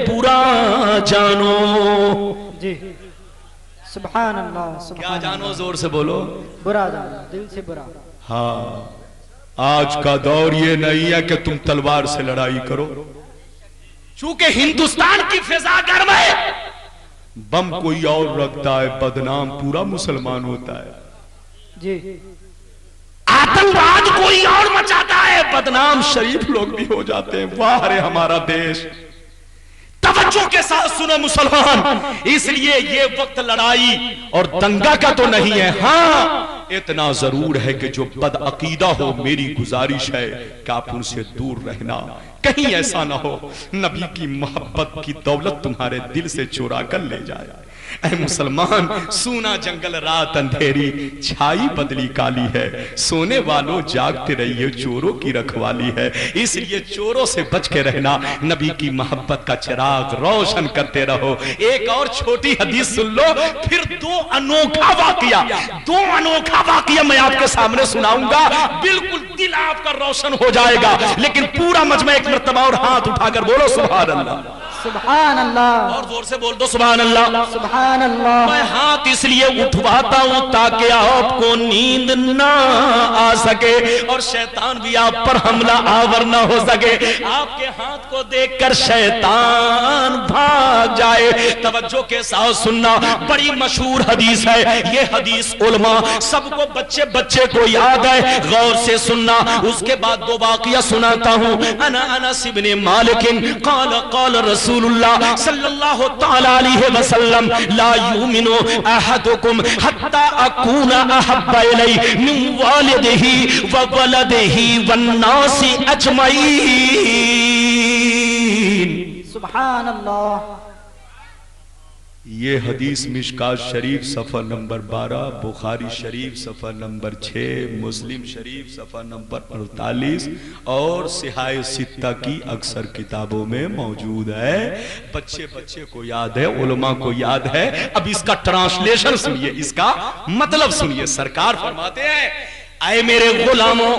برا جانو۔ جی سبحان اللہ۔ کیا جانو؟ زور سے بولو۔ برا جانو، دل سے برا۔ ہاں، آج کا دور یہ نہیں ہے کہ تم تلوار سے لڑائی کرو، چونکہ ہندوستان کی فضا گرم ہے، بم کوئی اور رکھتا ہے، بدنام پورا مسلمان ہوتا ہے۔ جی آتنکواد کوئی اور مچاتا ہے، بدنام شریف لوگ بھی ہو جاتے ہیں۔ واہ رے ہمارا دیش۔ توجہ کے ساتھ سنو مسلمان، اس لیے یہ وقت لڑائی اور دنگا کا تو نہیں ہے۔ ہاں اتنا ضرور ہے کہ جو بدعقیدہ ہو، میری گزارش ہے کہ آپ ان سے دور رہنا، کہیں ایسا نہ ہو نبی کی محبت کی دولت تمہارے دل سے چورا کر لے جائے۔ اے مسلمان سونا جنگل رات اندھیری چھائی بدلی کالی ہے، سونے والوں جاگتے رہیے چوروں کی رکھوالی ہے، اس لیے چوروں سے بچ کے رہنا، نبی کی محبت کا چراغ روشن کرتے رہو۔ ایک اور چھوٹی حدیث سن لو، پھر دو انوکھا واقعہ میں آپ کے سامنے سناؤں گا، بالکل دل آپ کا روشن ہو جائے گا، لیکن پورا مجمع ایک مرتبہ اور ہاتھ اٹھا کر بولو سبحان اللہ، سبحان اللہ، اور زور سے بول دو سبحان اللہ، سبحان اللہ۔ میں ہاتھ اس لیے اٹھواتا ہوں تاکہ آپ کو نیند نہ آ سکے اور شیطان بھی آپ پر حملہ آور نہ ہو سکے، آپ کے ہاتھ کو دیکھ کر شیطان بھاگ جائے۔ توجہ کے ساتھ سننا، بڑی مشہور حدیث ہے یہ حدیث، علماء سب کو بچے کو یاد ہے، غور سے سننا۔ اس کے بعد دو واقعہ سناتا ہوں۔ انس بن مالک قال قال رسول اللہ صلی اللہ تعالی علیہ وسلم لا یؤمن احدکم حتی اکون احب الی من والدہ وولدہ والناس اجمعین۔ سبحان اللہ۔ یہ حدیث مشکات شریف صفحہ نمبر 12، بخاری شریف صفحہ نمبر 6، مسلم شریف صفحہ نمبر 48 اور صحاح ستہ کی اکثر کتابوں میں موجود ہے۔ بچے کو یاد ہے، علماء کو یاد ہے۔ اب اس کا ٹرانسلیشن سنیے، اس کا مطلب سنیے۔ سرکار فرماتے ہیں اے میرے غلاموں،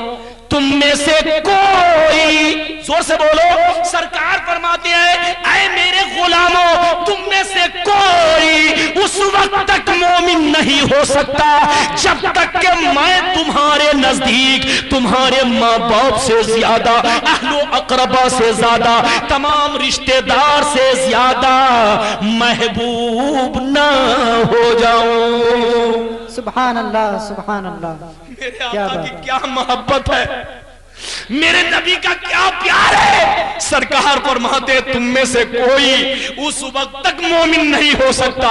تم میں سے کوئی، زور سے بولو، سرکار فرماتے ہیں اے میرے غلاموں، تم میں سے کوئی اس وقت تک مومن نہیں ہو سکتا جب تک کہ میں تمہارے نزدیک تمہارے ماں باپ سے زیادہ، اہل و اقربا سے زیادہ، تمام رشتہ دار سے زیادہ محبوب نہ ہو جاؤں۔ سبحان اللہ، سبحان اللہ۔ میرے آقا کی کیا محبت ہے، میرے نبی کا کیا پیار ہے۔ سرکار فرماتے تم میں سے کوئی اس وقت تک مومن نہیں ہو سکتا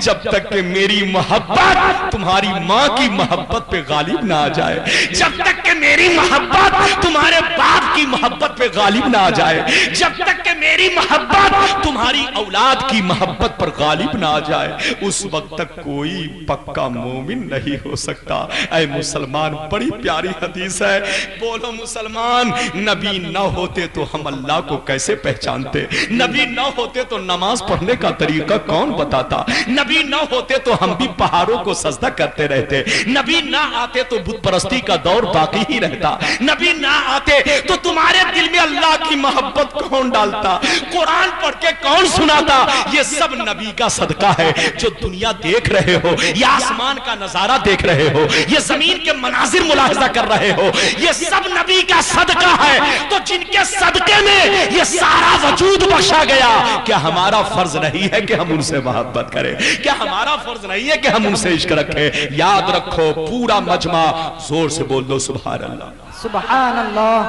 جب تک کہ میری محبت تمہاری ماں کی محبت پہ غالب نہ آ جائے، جب تک کہ میری محبت تمہارے باپ کی محبت پہ غالب نہ آ جائے، جب تک کہ میری محبت تمہاری اولاد کی محبت پر غالب نہ آ جائے، اس وقت تک کوئی پکا مومن نہیں ہو سکتا۔ اے مسلمان، بڑی پیاری حدیث ہے، بولو مسلمان، نبی نہ ہوتے تو ہم اللہ کو کیسے پہچانتے؟ نبی نہ ہوتے تو نماز پڑھنے کا طریقہ کون بتاتا؟ نبی نہ ہوتے تو ہم بھی پہاڑوں کو سجدہ کرتے رہتے، نبی نہ آتے تو بت پرستی کا دور باقی ہی رہتا، نبی نہ آتے تو تمہارے دل میں اللہ کی محبت کون ڈالتا؟ قرآن پڑھ کے کون سناتا؟ یہ سب نبی کا صدقہ ہے۔ جو دنیا دیکھ رہے ہو، یا آسمان کا نظارہ دیکھ رہے ہو، یہ زمین کے مناظر ملاحظہ کر رہے ہو، یہ سب نبی کا صدقہ ہے۔ تو جن کے صدقے میں یہ سارا وجود بخشا گیا، کیا ہمارا فرض نہیں ہے کہ ہم ان سے محبت کریں؟ کیا ہمارا فرض نہیں ہے کہ ہم ان سے عشق رکھیں؟ یاد رکھو، پورا مجمع زور سے بول دو سبحان اللہ، سبحان اللہ۔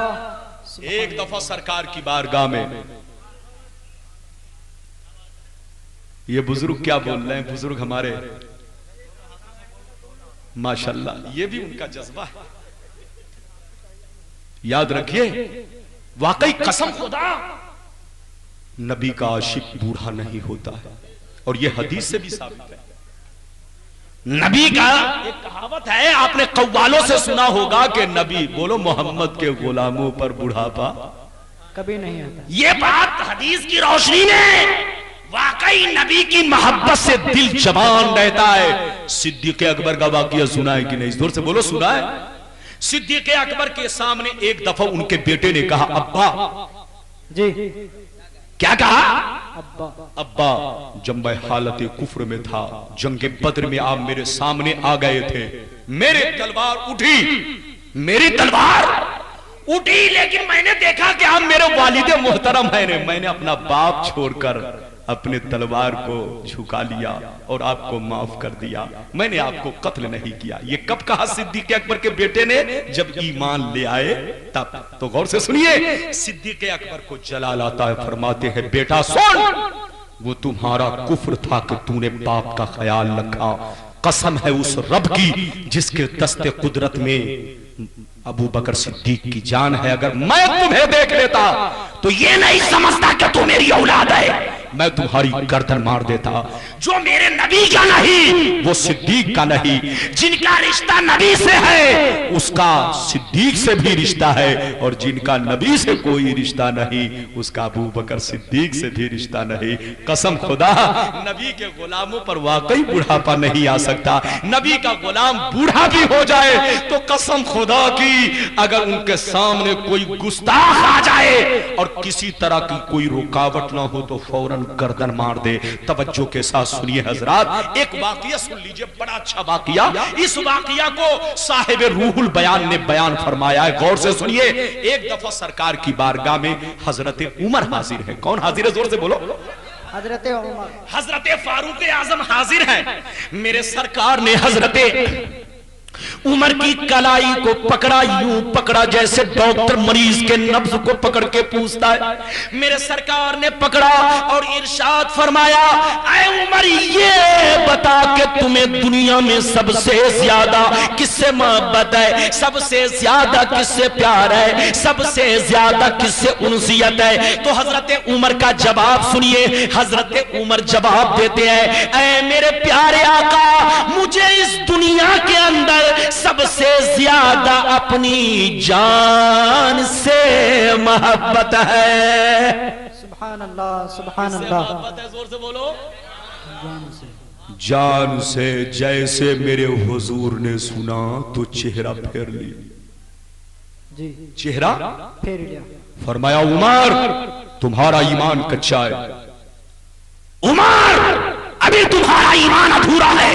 ایک دفعہ سرکار کی بارگاہ میں یہ بزرگ کیا بول رہے ہیں، بزرگ ہمارے ماشاءاللہ، یہ بھی ان کا جذبہ ہے۔ یاد رکھیے، واقعی قسم خدا، نبی کا عاشق بوڑھا نہیں ہوتا ہے، اور یہ حدیث سے بھی ثابت ہے۔ نبی کا ایک کہاوت ہے، آپ نے قوالوں سے سنا ہوگا کہ نبی، بولو محمد کے غلاموں پر بڑھاپا کبھی نہیں آتا۔ یہ بات حدیث کی روشنی میں واقعی نبی کی محبت سے دل جوان رہتا ہے۔ صدیق اکبر کا واقعہ سنا ہے کہ نہیں؟ زور سے بولو، سنا ہے؟ صدیق اکبر کے سامنے ایک دفعہ ان کے بیٹے نے کہا ابا، جی کیا کہا؟ ابا، ابا جب میں حالت کفر میں تھا، جنگ بدر میں آپ میرے سامنے آ گئے تھے، میری تلوار اٹھی، میری تلوار اٹھی، لیکن میں نے دیکھا کہ آپ میرے والد محترم ہیں، میں نے اپنا باپ چھوڑ کر اپنے تلوار کو جھکا لیا اور آپ کو معاف کر دیا، میں نے آپ کو قتل نہیں کیا۔ یہ کب کہا صدیق اکبر کے بیٹے نے؟ جب ایمان لے آئے تب۔ تو غور سے سنیے، صدیق اکبر کو جلال آتا ہے، فرماتے ہیں بیٹا سن، وہ تمہارا کفر تھا کہ تو نے باپ کا خیال رکھا، قسم ہے اس رب کی جس کے دست قدرت میں ابو بکر صدیق کی جان ہے، اگر میں تمہیں دیکھ لیتا تو یہ نہیں سمجھتا کہ تو میری اولاد ہے، میں تمہاری گردن مار دیتا. جو میرے نبی کا نہیں وہ صدیق کا نہیں. جن کا رشتہ نبی سے ہے اس کا صدیق سے بھی رشتہ ہے, اور جن کا نبی سے کوئی رشتہ نہیں اس کا ابو بکر صدیق سے بھی رشتہ نہیں. قسم خدا, نبی کے غلاموں پر واقعی بڑھاپا نہیں آ سکتا. نبی کا غلام بوڑھا بھی ہو جائے تو قسم خدا کی اگر ان کے سامنے کوئی گستاخ آ جائے اور کسی طرح کی کوئی رکاوٹ نہ ہو تو فوراً گردن مار دے. توجہ کے ساتھ سنیے حضرات, ایک واقعہ سن لیجئے, بڑا اچھا واقعہ. اس واقعہ کو صاحب روح البیان نے بیان فرمایا ہے, غور سے سنیے. ایک دفعہ سرکار کی بارگاہ میں حضرت عمر حاضر ہے. کون حاضر ہے؟ زور سے بولو. حضرت عمر. حضرت فاروق اعظم حاضر ہے. میرے سرکار نے حضرت عمر کی کلائی کو پکڑا, یوں پکڑا جیسے ڈاکٹر مریض کے نبض کو پکڑ کے پوچھتا ہے. میرے سرکار نے پکڑا اور ارشاد فرمایا, اے عمر یہ بتا کہ تمہیں دنیا میں سب سے زیادہ کس سے محبت ہے, سب سے زیادہ کس سے پیار ہے, سب سے زیادہ کس سے انسیت ہے. تو حضرت عمر کا جواب سنیے. حضرت عمر جواب دیتے ہیں, اے میرے پیارے آقا, مجھے اس دنیا کے اندر سب سے زیادہ اپنی جان سے محبت ہے. سبحان اللہ, سبحان اللہ. زور سے بولو. جان سے. جیسے میرے حضور نے سنا تو چہرہ پھیر لی. جی, چہرہ پھیر لیا. فرمایا, عمر تمہارا ایمان کچا ہے. عمر ابھی تمہارا ایمان ادھورا ہے,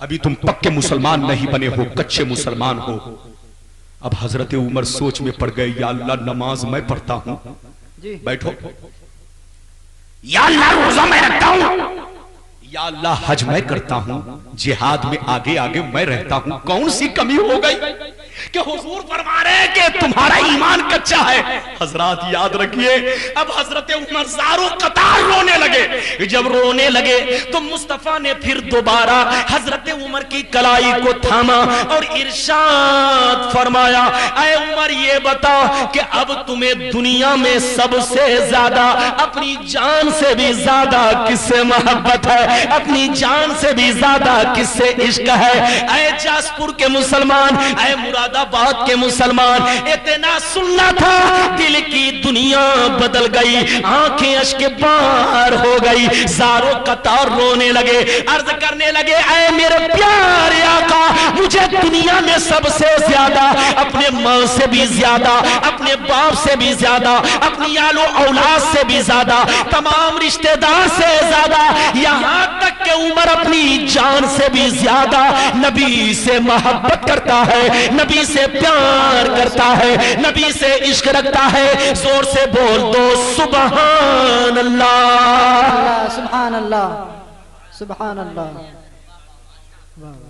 ابھی تم پکے مسلمان نہیں بنے ہو, کچے مسلمان ہو. اب حضرت عمر سوچ میں پڑ گئے, یا اللہ نماز میں پڑھتا ہوں, بیٹھو. یا اللہ روزہ میں رکھتا ہوں, یا اللہ حج میں کرتا ہوں, جہاد میں آگے آگے میں رہتا ہوں, کون سی کمی ہو گئی کہ حضور فرما رہے ہیں کہ تمہارا ایمان کچا ہے. حضرات یاد رکھیے, اب حضرت عمر زاروں قطار رونے لگے. جب رونے لگے تو مصطفیٰ نے پھر دوبارہ حضرت عمر کی کلائی کو تھاما اور ارشاد فرمایا, اے عمر یہ بتا کہ اب تمہیں دنیا میں سب سے زیادہ اپنی جان سے بھی زیادہ کس سے محبت ہے, اپنی جان سے بھی زیادہ کس سے عشق ہے. اے جاسپور کے مسلمان, اے مراد آباد کے مسلمان, اتنا سننا تھا, دل کی دنیا بدل گئی, آنکھیں اشک بار ہو گئی, زاروں قطار رونے لگے, عرض کرنے لگے, اے میرے پیارے آقا, مجھے دنیا میں سب سے زیادہ اپنے ماں سے بھی زیادہ, اپنے باپ سے بھی زیادہ, اپنی آل و اولاد سے بھی زیادہ, تمام رشتہ دار سے زیادہ, یہاں تک کہ عمر اپنی جان سے بھی زیادہ نبی سے محبت کرتا ہے, نبی سے پیار کرتا ہے, نبی سے عشق رکھتا ہے. زور سے بول دو سبحان اللہ, سبحان اللہ, سبحان اللہ.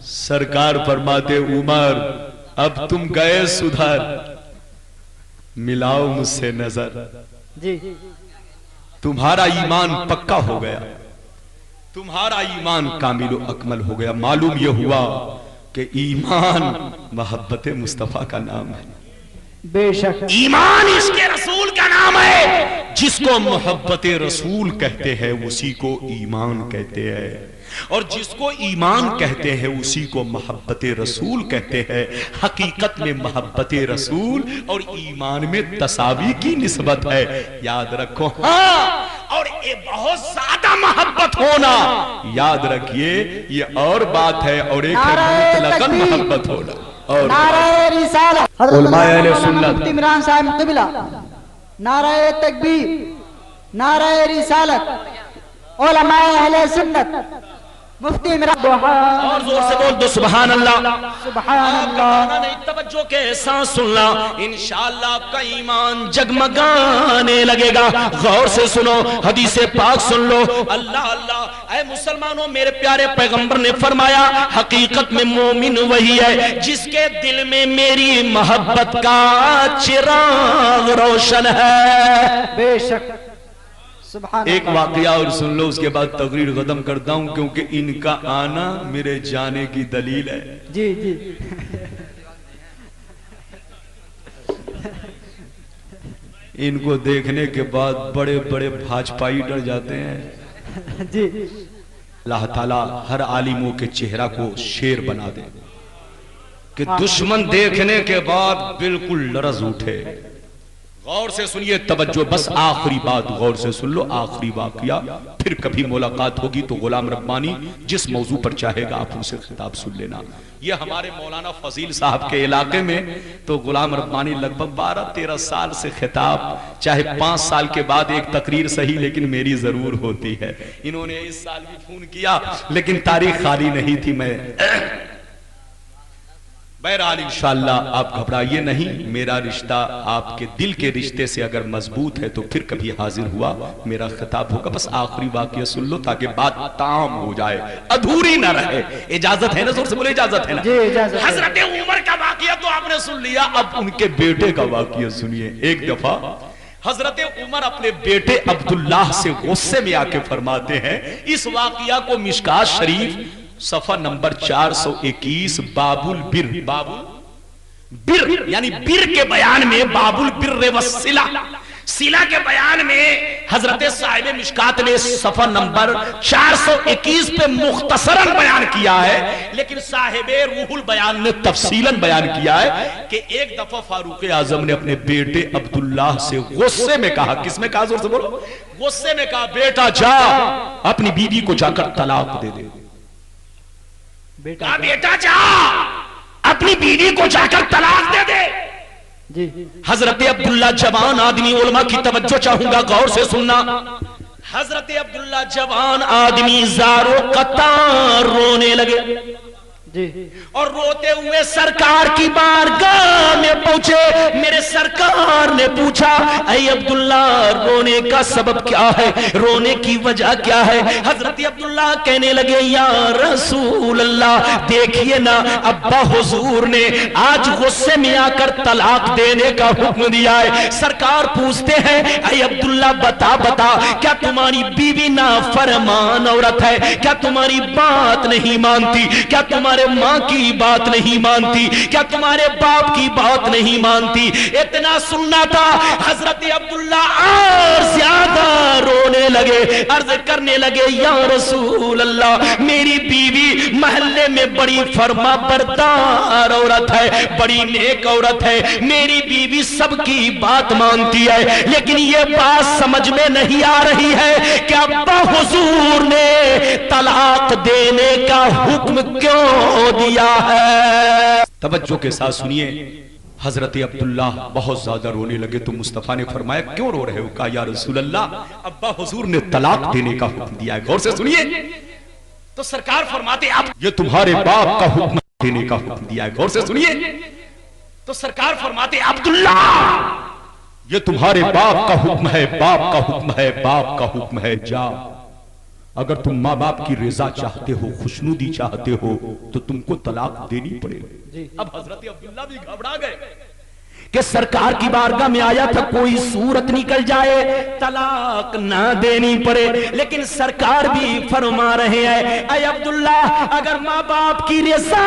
سرکار فرماتے, عمر اب تم گئے سدھر, ملاؤ مجھ سے نظر. جی, تمہارا ایمان پکا ہو گیا, تمہارا ایمان کامل و اکمل ہو گیا. معلوم یہ ہوا کہ ایمان محبت مصطفیٰ کا نام ہے. بے شک ایمان اس کے رسول کا نام ہے. جس کو محبت رسول کہتے ہیں اسی کو ایمان کہتے ہیں, اور جس کو ایمان کہتے ہیں اسی کو محبت رسول کہتے ہیں. حقیقت میں محبت رسول اور ایمان میں تساوی کی نسبت ہے, یاد رکھو. ہاں, اور یہ بہت زیادہ محبت ہونا, یاد رکھیے, یہ اور بات ہے, اور ایک ہے مطلقاً محبت ہونا. اور نعرہ رسالت, علماء اہل سنت, مفتی عمران صاحب قبلہ, نعرہ تکبیر, نعرہ رسالت, علماء اہل سنت, مفتی عمران. اور زور سے بول دو سبحان اللہ, سبحان اللہ. نہیں, توجہ کے ساتھ سننا, انشاءاللہ آپ کا ایمان جگمگانے لگے گا. غور سے سنو, حدیث پاک سن لو. اللہ اللہ, اے مسلمانوں, میرے پیارے پیغمبر نے فرمایا, حقیقت میں مومن وہی ہے جس کے دل میں میری محبت کا چراغ روشن ہے. بے شک. ایک واقعہ اور سن لو, اس کے بعد تقریر ختم کرتا ہوں, کیونکہ ان کا آنا میرے جانے کی دلیل ہے. جی جی. ان کو دیکھنے کے بعد بڑے بڑے بھاجپائی ڈر جاتے ہیں جی اللہ تعالیٰ ہر عالموں کے چہرہ کو شیر بنا دے کہ دشمن دیکھنے کے بعد بالکل لرز اٹھے. غور سے سنیے توجہ، بس آخری بات غور سے سن لو، آخری واقعہ، پھر کبھی ملاقات ہوگی تو غلام ربانی جس موضوع پر چاہے گا آپ ان سے خطاب سن لینا. یہ ہمارے مولانا فضیل صاحب کے علاقے میں تو غلام ربانی لگ بھگ 12-13 سال سے خطاب، چاہے 5 سال کے بعد ایک تقریر صحیح لیکن میری ضرور ہوتی ہے. انہوں نے اس سال بھی فون کیا لیکن تاریخ خالی نہیں تھی. میں بہرحال انشاءاللہ آپ گھبرائیے نہیں، میرا رشتہ آپ کے دل کے رشتے سے اگر مضبوط ہے تو پھر کبھی حاضر ہوا میرا خطاب ہوگا. بس آخری واقعہ سن لو تاکہ بات تام ہو جائے، ادھوری نہ رہے. اجازت ہے نا؟ زور سے بولے اجازت ہے نا؟ جی اجازت. حضرت عمر کا واقعہ تو آپ نے سن لیا، اب ان کے بیٹے کا واقعہ سنیے. ایک دفعہ حضرت عمر اپنے بیٹے عبداللہ سے غصے میں آ کے فرماتے ہیں، اس واقعہ کو مشکات شریف صفحہ نمبر 421 باب البر، باب البر یعنی بر کے بیان میں، باب البر والصلہ، صلہ کے بیان میں حضرت صاحب مشکات نے صفحہ نمبر 421 پہ مختصراً بیان کیا ہے، لیکن صاحب روح البیان نے تفصیلاً بیان کیا ہے کہ ایک دفعہ فاروق اعظم نے اپنے بیٹے عبداللہ سے غصے میں کہا، کس میں کہا؟ زور سے بولو. غصے میں کہا بیٹا جا اپنی بیوی کو جا کر طلاق دے دے. بیٹا جا اپنی بیوی کو جا کر طلاق دے دے. جی حضرت عبداللہ جوان آدمی، علماء کی توجہ چاہوں گا غور سے سننا. حضرت عبداللہ جوان آدمی زارو قطار رونے لگے جی اور روتے ہوئے سرکار کی بارگاہ میں پہنچے. میرے سرکار نے پوچھا اے عبداللہ رونے کا سبب کیا ہے، رونے کی وجہ کیا ہے؟ حضرت عبداللہ کہنے لگے یا رسول اللہ دیکھیے نا، ابا حضور نے آج غصے میں آ کر طلاق دینے کا حکم دیا ہے. سرکار پوچھتے ہیں اے عبداللہ بتا کیا تمہاری بیوی نافرمان عورت ہے؟ کیا تمہاری بات نہیں مانتی؟ کیا تمہارے ماں کی بات نہیں مانتی؟ کیا تمہارے باپ کی بات نہیں مانتی؟ اتنا سننا تھا. حضرت عبداللہ اور زیادہ رونے لگے، عرض کرنے لگے یا رسول اللہ میری بیوی محلے میں بڑی فرما بردار عورت ہے، بڑی نیک عورت ہے، میری بیوی سب کی بات مانتی ہے، لیکن یہ بات سمجھ میں نہیں آ رہی ہے کہ ابا حضور نے طلاق دینے کا حکم کیوں دیا ہے. توجہ کے ساتھ سنیے. حضرت عبداللہ بہت زیادہ رونے لگے تو مصطفیٰ نے فرمایا کیوں رو رہے ہو؟ کہا یا رسول اللہ ابا حضور نے طلاق دینے کا حکم دیا ہے. غور سے سنیے. تو سرکار فرماتے اب یہ تمہارے باپ کا حکم دینے کا حکم دیا ہے. غور سے سنیے. تو سرکار فرماتے عبداللہ یہ تمہارے باپ کا حکم ہے، باپ کا حکم ہے، باپ کا حکم ہے، جا. اگر تم ماں باپ کی رضا چاہتے ہو، خوشنودی چاہتے ہو تو تم کو طلاق دینی پڑے گی. اب حضرت عبداللہ بھی گھبرا گئے کہ سرکار کی بارگاہ میں آیا تھا کوئی صورت نکل جائے طلاق نہ دینی پڑے، لیکن سرکار بھی فرما رہے ہیں اے عبداللہ اگر ماں باپ کی رضا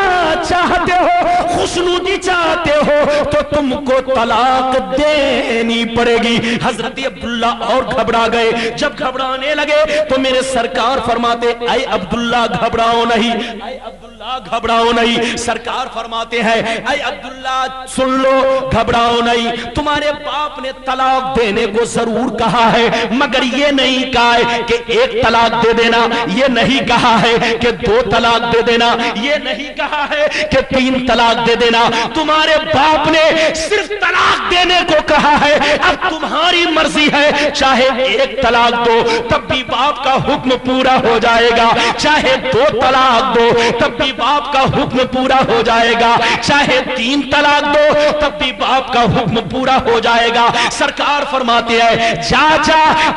چاہتے ہو، خوشنودی چاہتے ہو تو تم کو طلاق دینی پڑے گی. حضرت عبداللہ اور گھبرا گئے. جب گھبرانے لگے تو میرے سرکار فرماتے اے عبداللہ گھبراؤ نہیں، اے عبداللہ گھبراؤ نہیں. سرکار فرماتے ہیں اے عبداللہ سن لو گھبراؤ نہیں، تمہارے باپ نے طلاق دینے کو ضرور کہا ہے مگر یہ نہیں کہا ہے کہ ایک طلاق دے دینا، یہ نہیں کہا ہے کہ 2 طلاق دے دینا، یہ نہیں کہا ہے کہ 3 طلاق دے دینا. تمہارے باپ نے صرف طلاق دینے کو کہا ہے. اب تمہاری مرضی ہے، چاہے 1 طلاق دو تب بھی باپ کا حکم پورا ہو جائے گا، چاہے 2 طلاق دو تب بھی باپ کا حکم پورا ہو جائے گا، چاہے 3 طلاق دو تب بھی باپ کا حکم پورا ہو جائے گا. سرکار فرماتے ہیں جا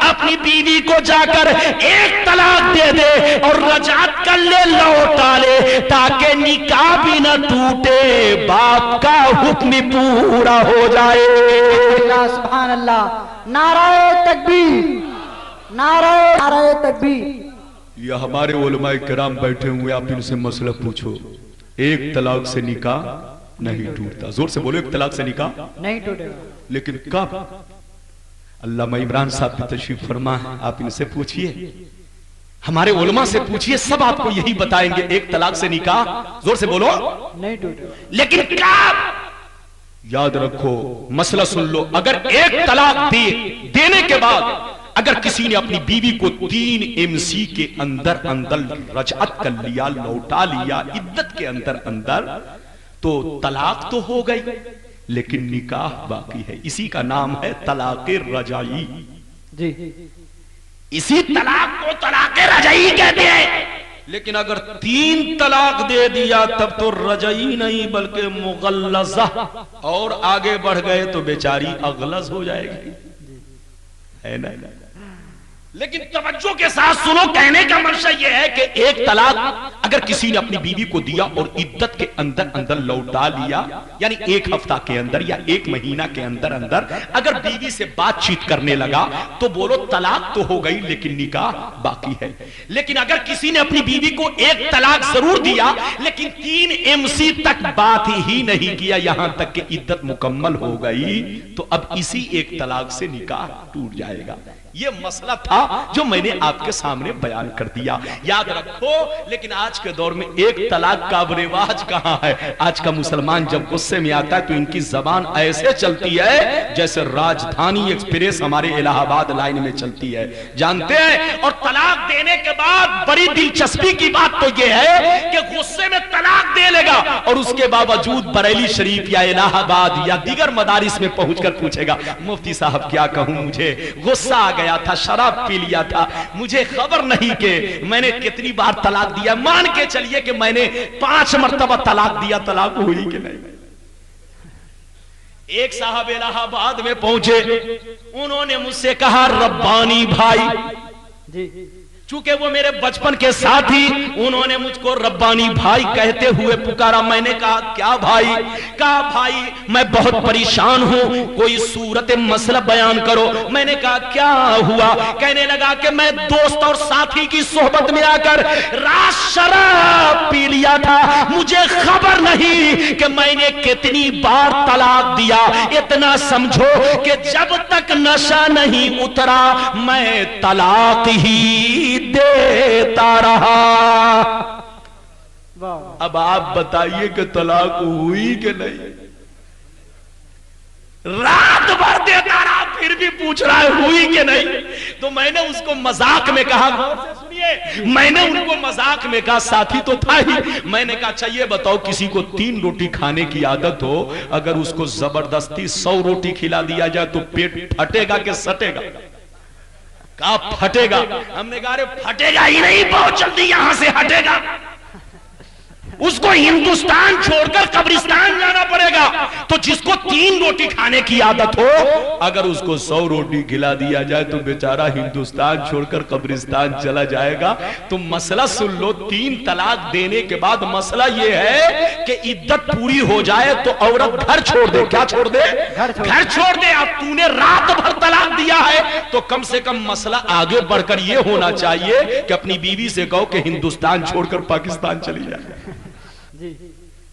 اپنی بیوی کو جا کر 1 طلاق دے دے اور رجعت کر لے، لوٹا لے تاکہ نکاح بھی نہ ٹوٹے، باپ کا حکم پورا ہو جائے. سبحان اللہ. نعرہ تکبیر، نعرہ تکبیر. یہ ہمارے علماء کرام بیٹھے ہوئے، آپ ان سے مسئلہ پوچھو. 1 طلاق سے نکاح نہیں ٹوٹتا. زور سے بولو 1 طلاق سے نکاح نہیں ٹوٹے گا. لیکن کب؟ علامہ عمران صاحب بھی تشریف فرما ہے، آپ ان سے پوچھئے، ہمارے علماء سے پوچھئے، سب آپ کو یہی بتائیں گے ایک طلاق سے نکاح زور سے بولو نہیں ٹوٹے، لیکن کیا یاد رکھو مسئلہ سن لو، اگر ایک طلاق دینے کے بعد اگر کسی نے اپنی بیوی کو 3 MC کے اندر رجعت کر لیا، لوٹا لیا عدت کے اندر تو طلاق تو ہو گئی لیکن نکاح باقی ہے، اسی کا نام ہے طلاق رجعی جی، اسی طلاق کو طلاق رجعی کہتے ہیں۔ لیکن اگر 3 طلاق دے دیا تب تو رجعی نہیں بلکہ مغلظہ، اور آگے بڑھ گئے تو بیچاری اغلظ ہو جائے گی، ہے نا؟ لیکن توجہ کے ساتھ سنو، کہنے کا منشا یہ ہے کہ ایک طلاق اگر کسی نے اپنی بیوی کو دیا اور عدت کے اندر لوٹا لیا، یعنی 1 ہفتہ کے اندر یا 1 مہینہ کے اندر اگر بیوی سے بات چیت کرنے لگا تو بولو طلاق تو ہو گئی لیکن نکاح باقی ہے۔ لیکن اگر کسی نے اپنی بیوی کو 1 طلاق ضرور دیا لیکن 3 MC تک بات ہی نہیں کیا، یہاں تک کہ عدت مکمل ہو گئی، تو اب اسی 1 طلاق سے نکاح ٹوٹ جائے گا۔ یہ مسئلہ تھا جو میں نے آپ کے سامنے بیان کر دیا، یاد رکھو۔ لیکن آج کے دور میں 1 طلاق کا رواج کہاں ہے؟ آج کا مسلمان جب غصے میں آتا ہے تو ان کی زبان ایسے چلتی ہے جیسے راجدھانی ایکسپریس ہمارے الہ آباد لائن میں چلتی ہے، جانتے ہیں؟ اور طلاق دینے کے بعد بڑی دلچسپی کی بات تو یہ ہے کہ غصے میں طلاق دے لے گا اور اس کے باوجود بریلی شریف یا الہ آباد یا دیگر مدارس میں پہنچ کر پوچھے گا مفتی صاحب کیا کہوں، مجھے غصہ آ گیا تھا، شراب پی لیا تھا، مجھے خبر نہیں کہ میں نے کتنی بار طلاق دیا، مان کے چلیے کہ میں نے 5 مرتبہ طلاق دیا، طلاق ہوئی کہ نہیں؟ ایک صاحب الہ آباد میں پہنچے، انہوں نے مجھ سے کہا ربانی بھائی، چونکہ وہ میرے بچپن کے ساتھ ہی انہوں نے مجھ کو ربانی بھائی کہتے ہوئے پکارا۔ میں نے کہا کیا بھائی؟ کہا بھائی میں بہت پریشان ہوں، کوئی صورت مسئلہ بیان کرو۔ میں نے کہا کیا ہوا؟ کہنے لگا کہ میں دوست اور ساتھی کی صحبت میں آ کر رات شراب پی لیا تھا، مجھے خبر نہیں کہ میں نے کتنی بار طلاق دیا، اتنا سمجھو کہ جب تک نشہ نہیں اترا میں طلاق ہی دیتا رہا۔ اب آپ بتائیے کہ طلاق ہوئی کہ نہیں؟ رات بھر دیتا رہا پھر بھی پوچھ رہا ہے ہوئی کہ نہیں؟ تو میں نے اس کو مذاق میں کہا، میں نے ان کو مذاق میں کہا، ساتھی تو تھا ہی، میں نے کہا اچھا یہ بتاؤ کسی کو 3 روٹی کھانے کی عادت ہو، اگر اس کو زبردستی 100 روٹی کھلا دیا جائے تو پیٹ پھٹے گا کہ سٹے گا؟ کہا پھٹے گا۔ ہم نے کہا پھٹے گا ہی نہیں، بہت جلدی یہاں سے ہٹے گا، اس کو ہندوستان چھوڑ کر قبرستان جانا پڑے گا۔ تو جس کو 3 روٹی کھانے کی عادت ہو اگر اس کو 100 روٹی کھلا دیا جائے تو بیچارہ ہندوستان چھوڑ کر قبرستان چلا جائے گا۔ تو مسئلہ سن لو، 3 طلاق دینے کے بعد مسئلہ یہ ہے کہ عدت پوری ہو جائے تو عورت گھر چھوڑ دے۔ کیا چھوڑ دے؟ گھر چھوڑ دے۔ اب تو نے رات بھر طلاق دیا ہے تو کم سے کم مسئلہ آگے بڑھ کر یہ ہونا چاہیے کہ اپنی بیوی سے کہو کہ ہندوستان چھوڑ کر پاکستان چلی جائے۔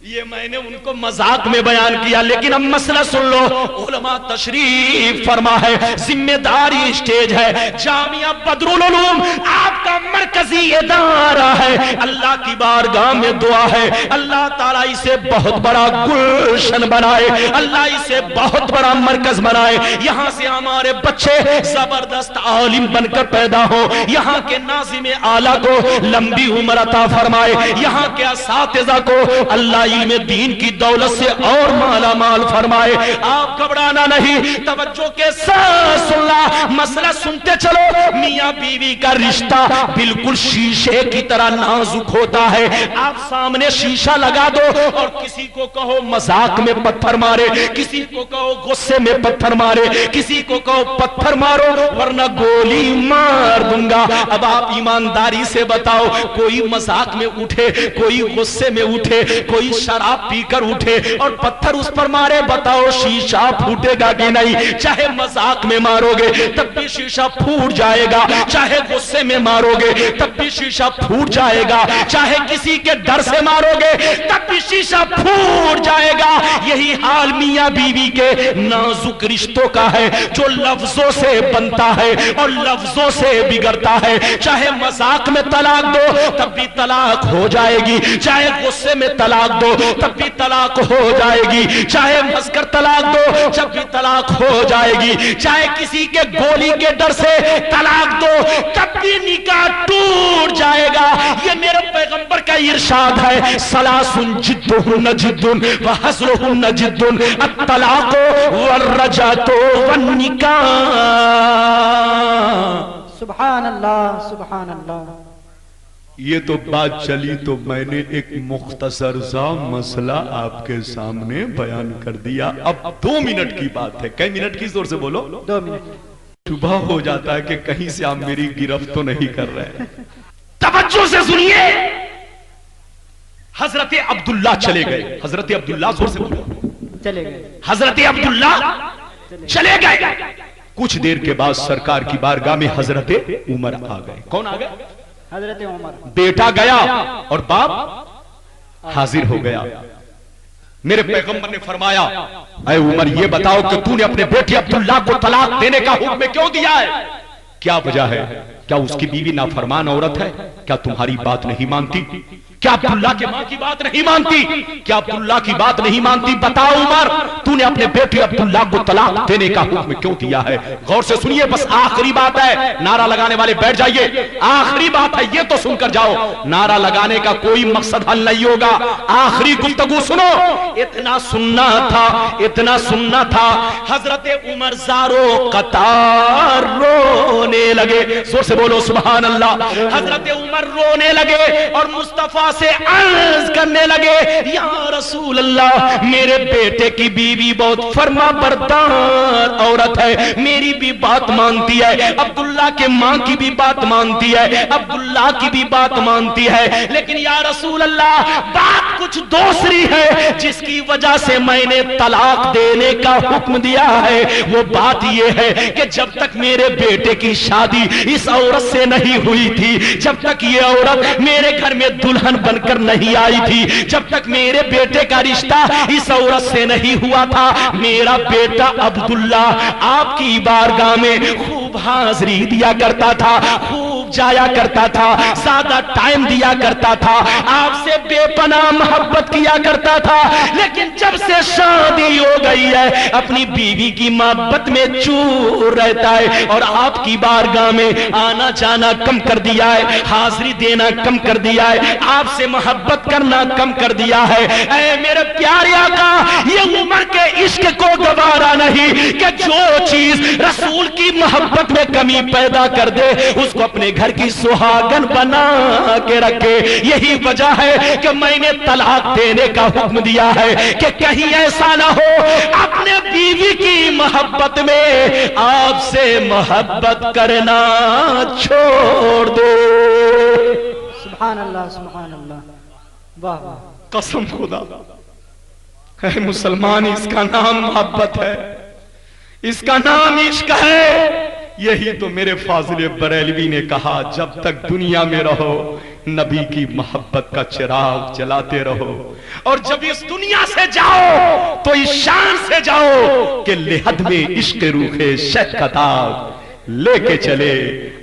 یہ میں نے ان کو مذاق میں بیان کیا، لیکن اب مسئلہ سن لو۔ علماء تشریف فرما ہے، ذمہ داری اسٹیج ہے، جامعہ بدر العلوم آپ کا مرکزی ادارہ ہے۔ اللہ کی بارگاہ میں دعا ہے اللہ تعالیٰ اسے بہت بڑا گلشن بنائے، اللہ اسے بہت بڑا مرکز بنائے، یہاں سے ہمارے بچے زبردست عالم بن کر پیدا ہو، یہاں کے ناظم اعلیٰ کو لمبی عمر عطا فرمائے، یہاں کے اساتذہ کو اللہ علم دین کی دولت سے اور مالا مال فرمائے۔ آپ گھبرانا نہیں، توجہ کے ساتھ سننا، مسئلہ سنتے چلو۔ میاں بیوی کا رشتہ بالکل شیشے کی طرح نازک ہوتا ہے۔ آپ سامنے شیشہ لگا دو اور کسی کو کہو مذاق میں پتھر مارے، کسی کو کہو غصے میں پتھر مارے، کسی کو کہو پتھر مارو ورنہ گولی مار دوں گا۔ اب آپ ایمانداری سے بتاؤ، کوئی مذاق میں اٹھے، کوئی غصے میں اٹھے، کوئی شراب پی کر اٹھے اور پتھر اس پر مارے، بتاؤ شیشہ پھوٹے گا کہ نہیں؟ چاہے مذاق میں مارو گے تب بھی شیشہ پھوٹ جائے گا، چاہے غصے میں مارو گے تب بھی شیشہ پھوٹ جائے گا، چاہے کسی کے ڈر سے مارو گے تب بھی شیشہ پھوٹ جائے گا۔ یہی حال میاں بیوی کے نازک رشتوں کا ہے جو لفظوں سے بنتا ہے اور لفظوں سے بگڑتا ہے۔ چاہے مذاق میں طلاق دو تب بھی طلاق ہو جائے گی، چاہے غصے میں طلاق دو تب بھی طلاق ہو جائے گی، چاہے ہنس کر طلاق دو جب بھی طلاق ہو جائے گی، چاہے کسی کے گولی کے ڈر سے طلاق دو تب بھی نکاح ٹوٹ جائے گا۔ یہ میرے پیغمبر کا ارشاد ہے، ثلاث جدہن جد وحزلہن جد، الطلاق والرجعۃ والنکاح۔ سبحان اللہ سبحان اللہ۔ یہ تو بات چلی تو میں نے ایک مختصر سا مسئلہ آپ کے سامنے بیان کر دیا۔ اب 2 منٹ کی بات ہے۔ کئی منٹ کی؟ زور سے بولو۔ 2 منٹ۔ شبہ ہو جاتا ہے کہ کہیں سے آپ میری گرفت تو نہیں کر رہے۔ توجہ سے سنیے، حضرت عبداللہ چلے گئے۔ حضرت عبداللہ، زور سے بولو، چلے گئے۔ حضرت عبداللہ چلے گئے۔ کچھ دیر کے بعد سرکار کی بارگاہ میں حضرت عمر آ گئے۔ کون آ گئے؟ حضرت عمر۔ بیٹا گیا اور باپ حاضر ہو گیا۔ میرے پیغمبر نے فرمایا، اے عمر یہ بتاؤ کہ تو نے اپنے بیٹے عبداللہ کو طلاق دینے کا حکم کیوں دیا ہے؟ کیا وجہ ہے؟ کیا اس کی بیوی نافرمان عورت ہے؟ کیا تمہاری بات نہیں مانتی؟ کیا عبداللہ کے ماں کی بات نہیں مانتی؟ کیا عبداللہ کی بات نہیں مانتی؟ بتاؤ عمر، تو نے اپنے بیٹے عبداللہ کو طلاق دینے کا حکم کیوں دیا ہے؟ غور سے سنیے، بس آخری بات ہے، نعرہ لگانے والے بیٹھ جائیے، آخری بات ہے، یہ تو سن کر جاؤ۔ نعرہ لگانے کا کوئی مقصد حل نہیں ہوگا، آخری گفتگو سنو۔ اتنا سننا تھا، اتنا سننا تھا، حضرت عمر زارو قطار رونے لگے۔ زور سے بولو سبحان اللہ۔ حضرت عمر رونے لگے اور مصطفیٰ سے عرض کرنے لگے، یا رسول اللہ، میرے بیٹے کی بیوی بہت فرما بردار عورت ہے، میری بھی بات مانتی ہے، عبداللہ کے ماں کی بھی بات مانتی ہے، عبداللہ کی بھی بات مانتی ہے، لیکن یا رسول اللہ بات کچھ دوسری ہے جس کی وجہ سے میں نے طلاق دینے کا حکم دیا ہے۔ وہ بات یہ ہے کہ جب تک میرے بیٹے کی شادی اس عورت سے نہیں ہوئی تھی، جب تک یہ عورت میرے گھر میں دلہن بن کر نہیں آئی تھی، جب تک میرے بیٹے کا رشتہ اس عورت سے نہیں ہوا تھا، میرا بیٹا عبداللہ آپ کی بارگاہ میں خوب حاضری دیا کرتا تھا، خوب جایا کرتا تھا، زیادہ ٹائم دیا کرتا تھا، آپ سے بے پناہ محبت کیا کرتا تھا، لیکن جب سے شادی ہو گئی ہے اپنی بیوی کی محبت میں چور رہتا ہے اور آپ کی بارگاہ میں آنا جانا کم کر دیا ہے، حاضری دینا کم کر دیا ہے، آپ سے محبت کرنا کم کر دیا ہے۔ اے میرے پیارے آقا، یہ عمر کے عشق کو گوارا نہیں کہ جو چیز رسول کی محبت میں کمی پیدا کر دے اس کو اپنے گھر کی سہاگن بنا کے رکھے۔ یہی وجہ ہے کہ میں نے طلاق دینے کا حکم دیا ہے کہ کہیں ایسا نہ ہو اپنے بیوی کی محبت میں آپ سے محبت کرنا چھوڑ دو۔ سبحان اللہ سبحان اللہ، واہ واہ۔ قسم خدا، اے مسلمان، اس کا نام محبت ہے، اس کا نام عشق ہے۔ یہی تو میرے فاضل بریلوی نے کہا، جب تک دنیا میں رہو نبی کی محبت کا چراغ جلاتے رہو، اور جب اس دنیا سے جاؤ تو اس شان سے جاؤ کہ لحد میں عشق روح شہ کا داغ لے کے چلے،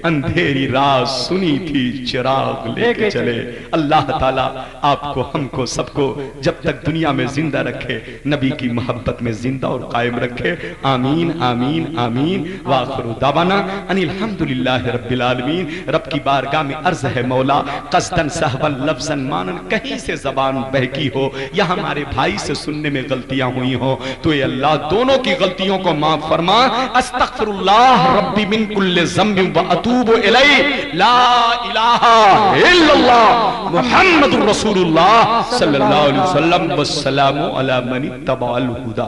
اندھیری رات سنی تھی چراغ لے کے چلے۔ اللہ تعالیٰ آپ کو، ہم کو، سب کو جب تک دنیا میں زندہ رکھے نبی کی محبت میں زندہ اور قائم رکھے۔ آمین آمین آمین۔ وآخر دعوانا ان الحمدللہ رب العالمین۔ رب کی بارگاہ میں عرض ہے مولا، قصدن سہون لفظن مانن، کہیں سے زبان بہکی ہو یا ہمارے بھائی سے سننے میں غلطیاں ہوئی ہوں تو اے اللہ دونوں کی غلطیوں کو معاف فرما۔ استغفر اللہ ربی من کل ذنب واتوب الیہ، لا الہ الا اللہ محمد رسول اللہ صلی اللہ علیہ وسلم، والسلام علی من اتبع الہدی۔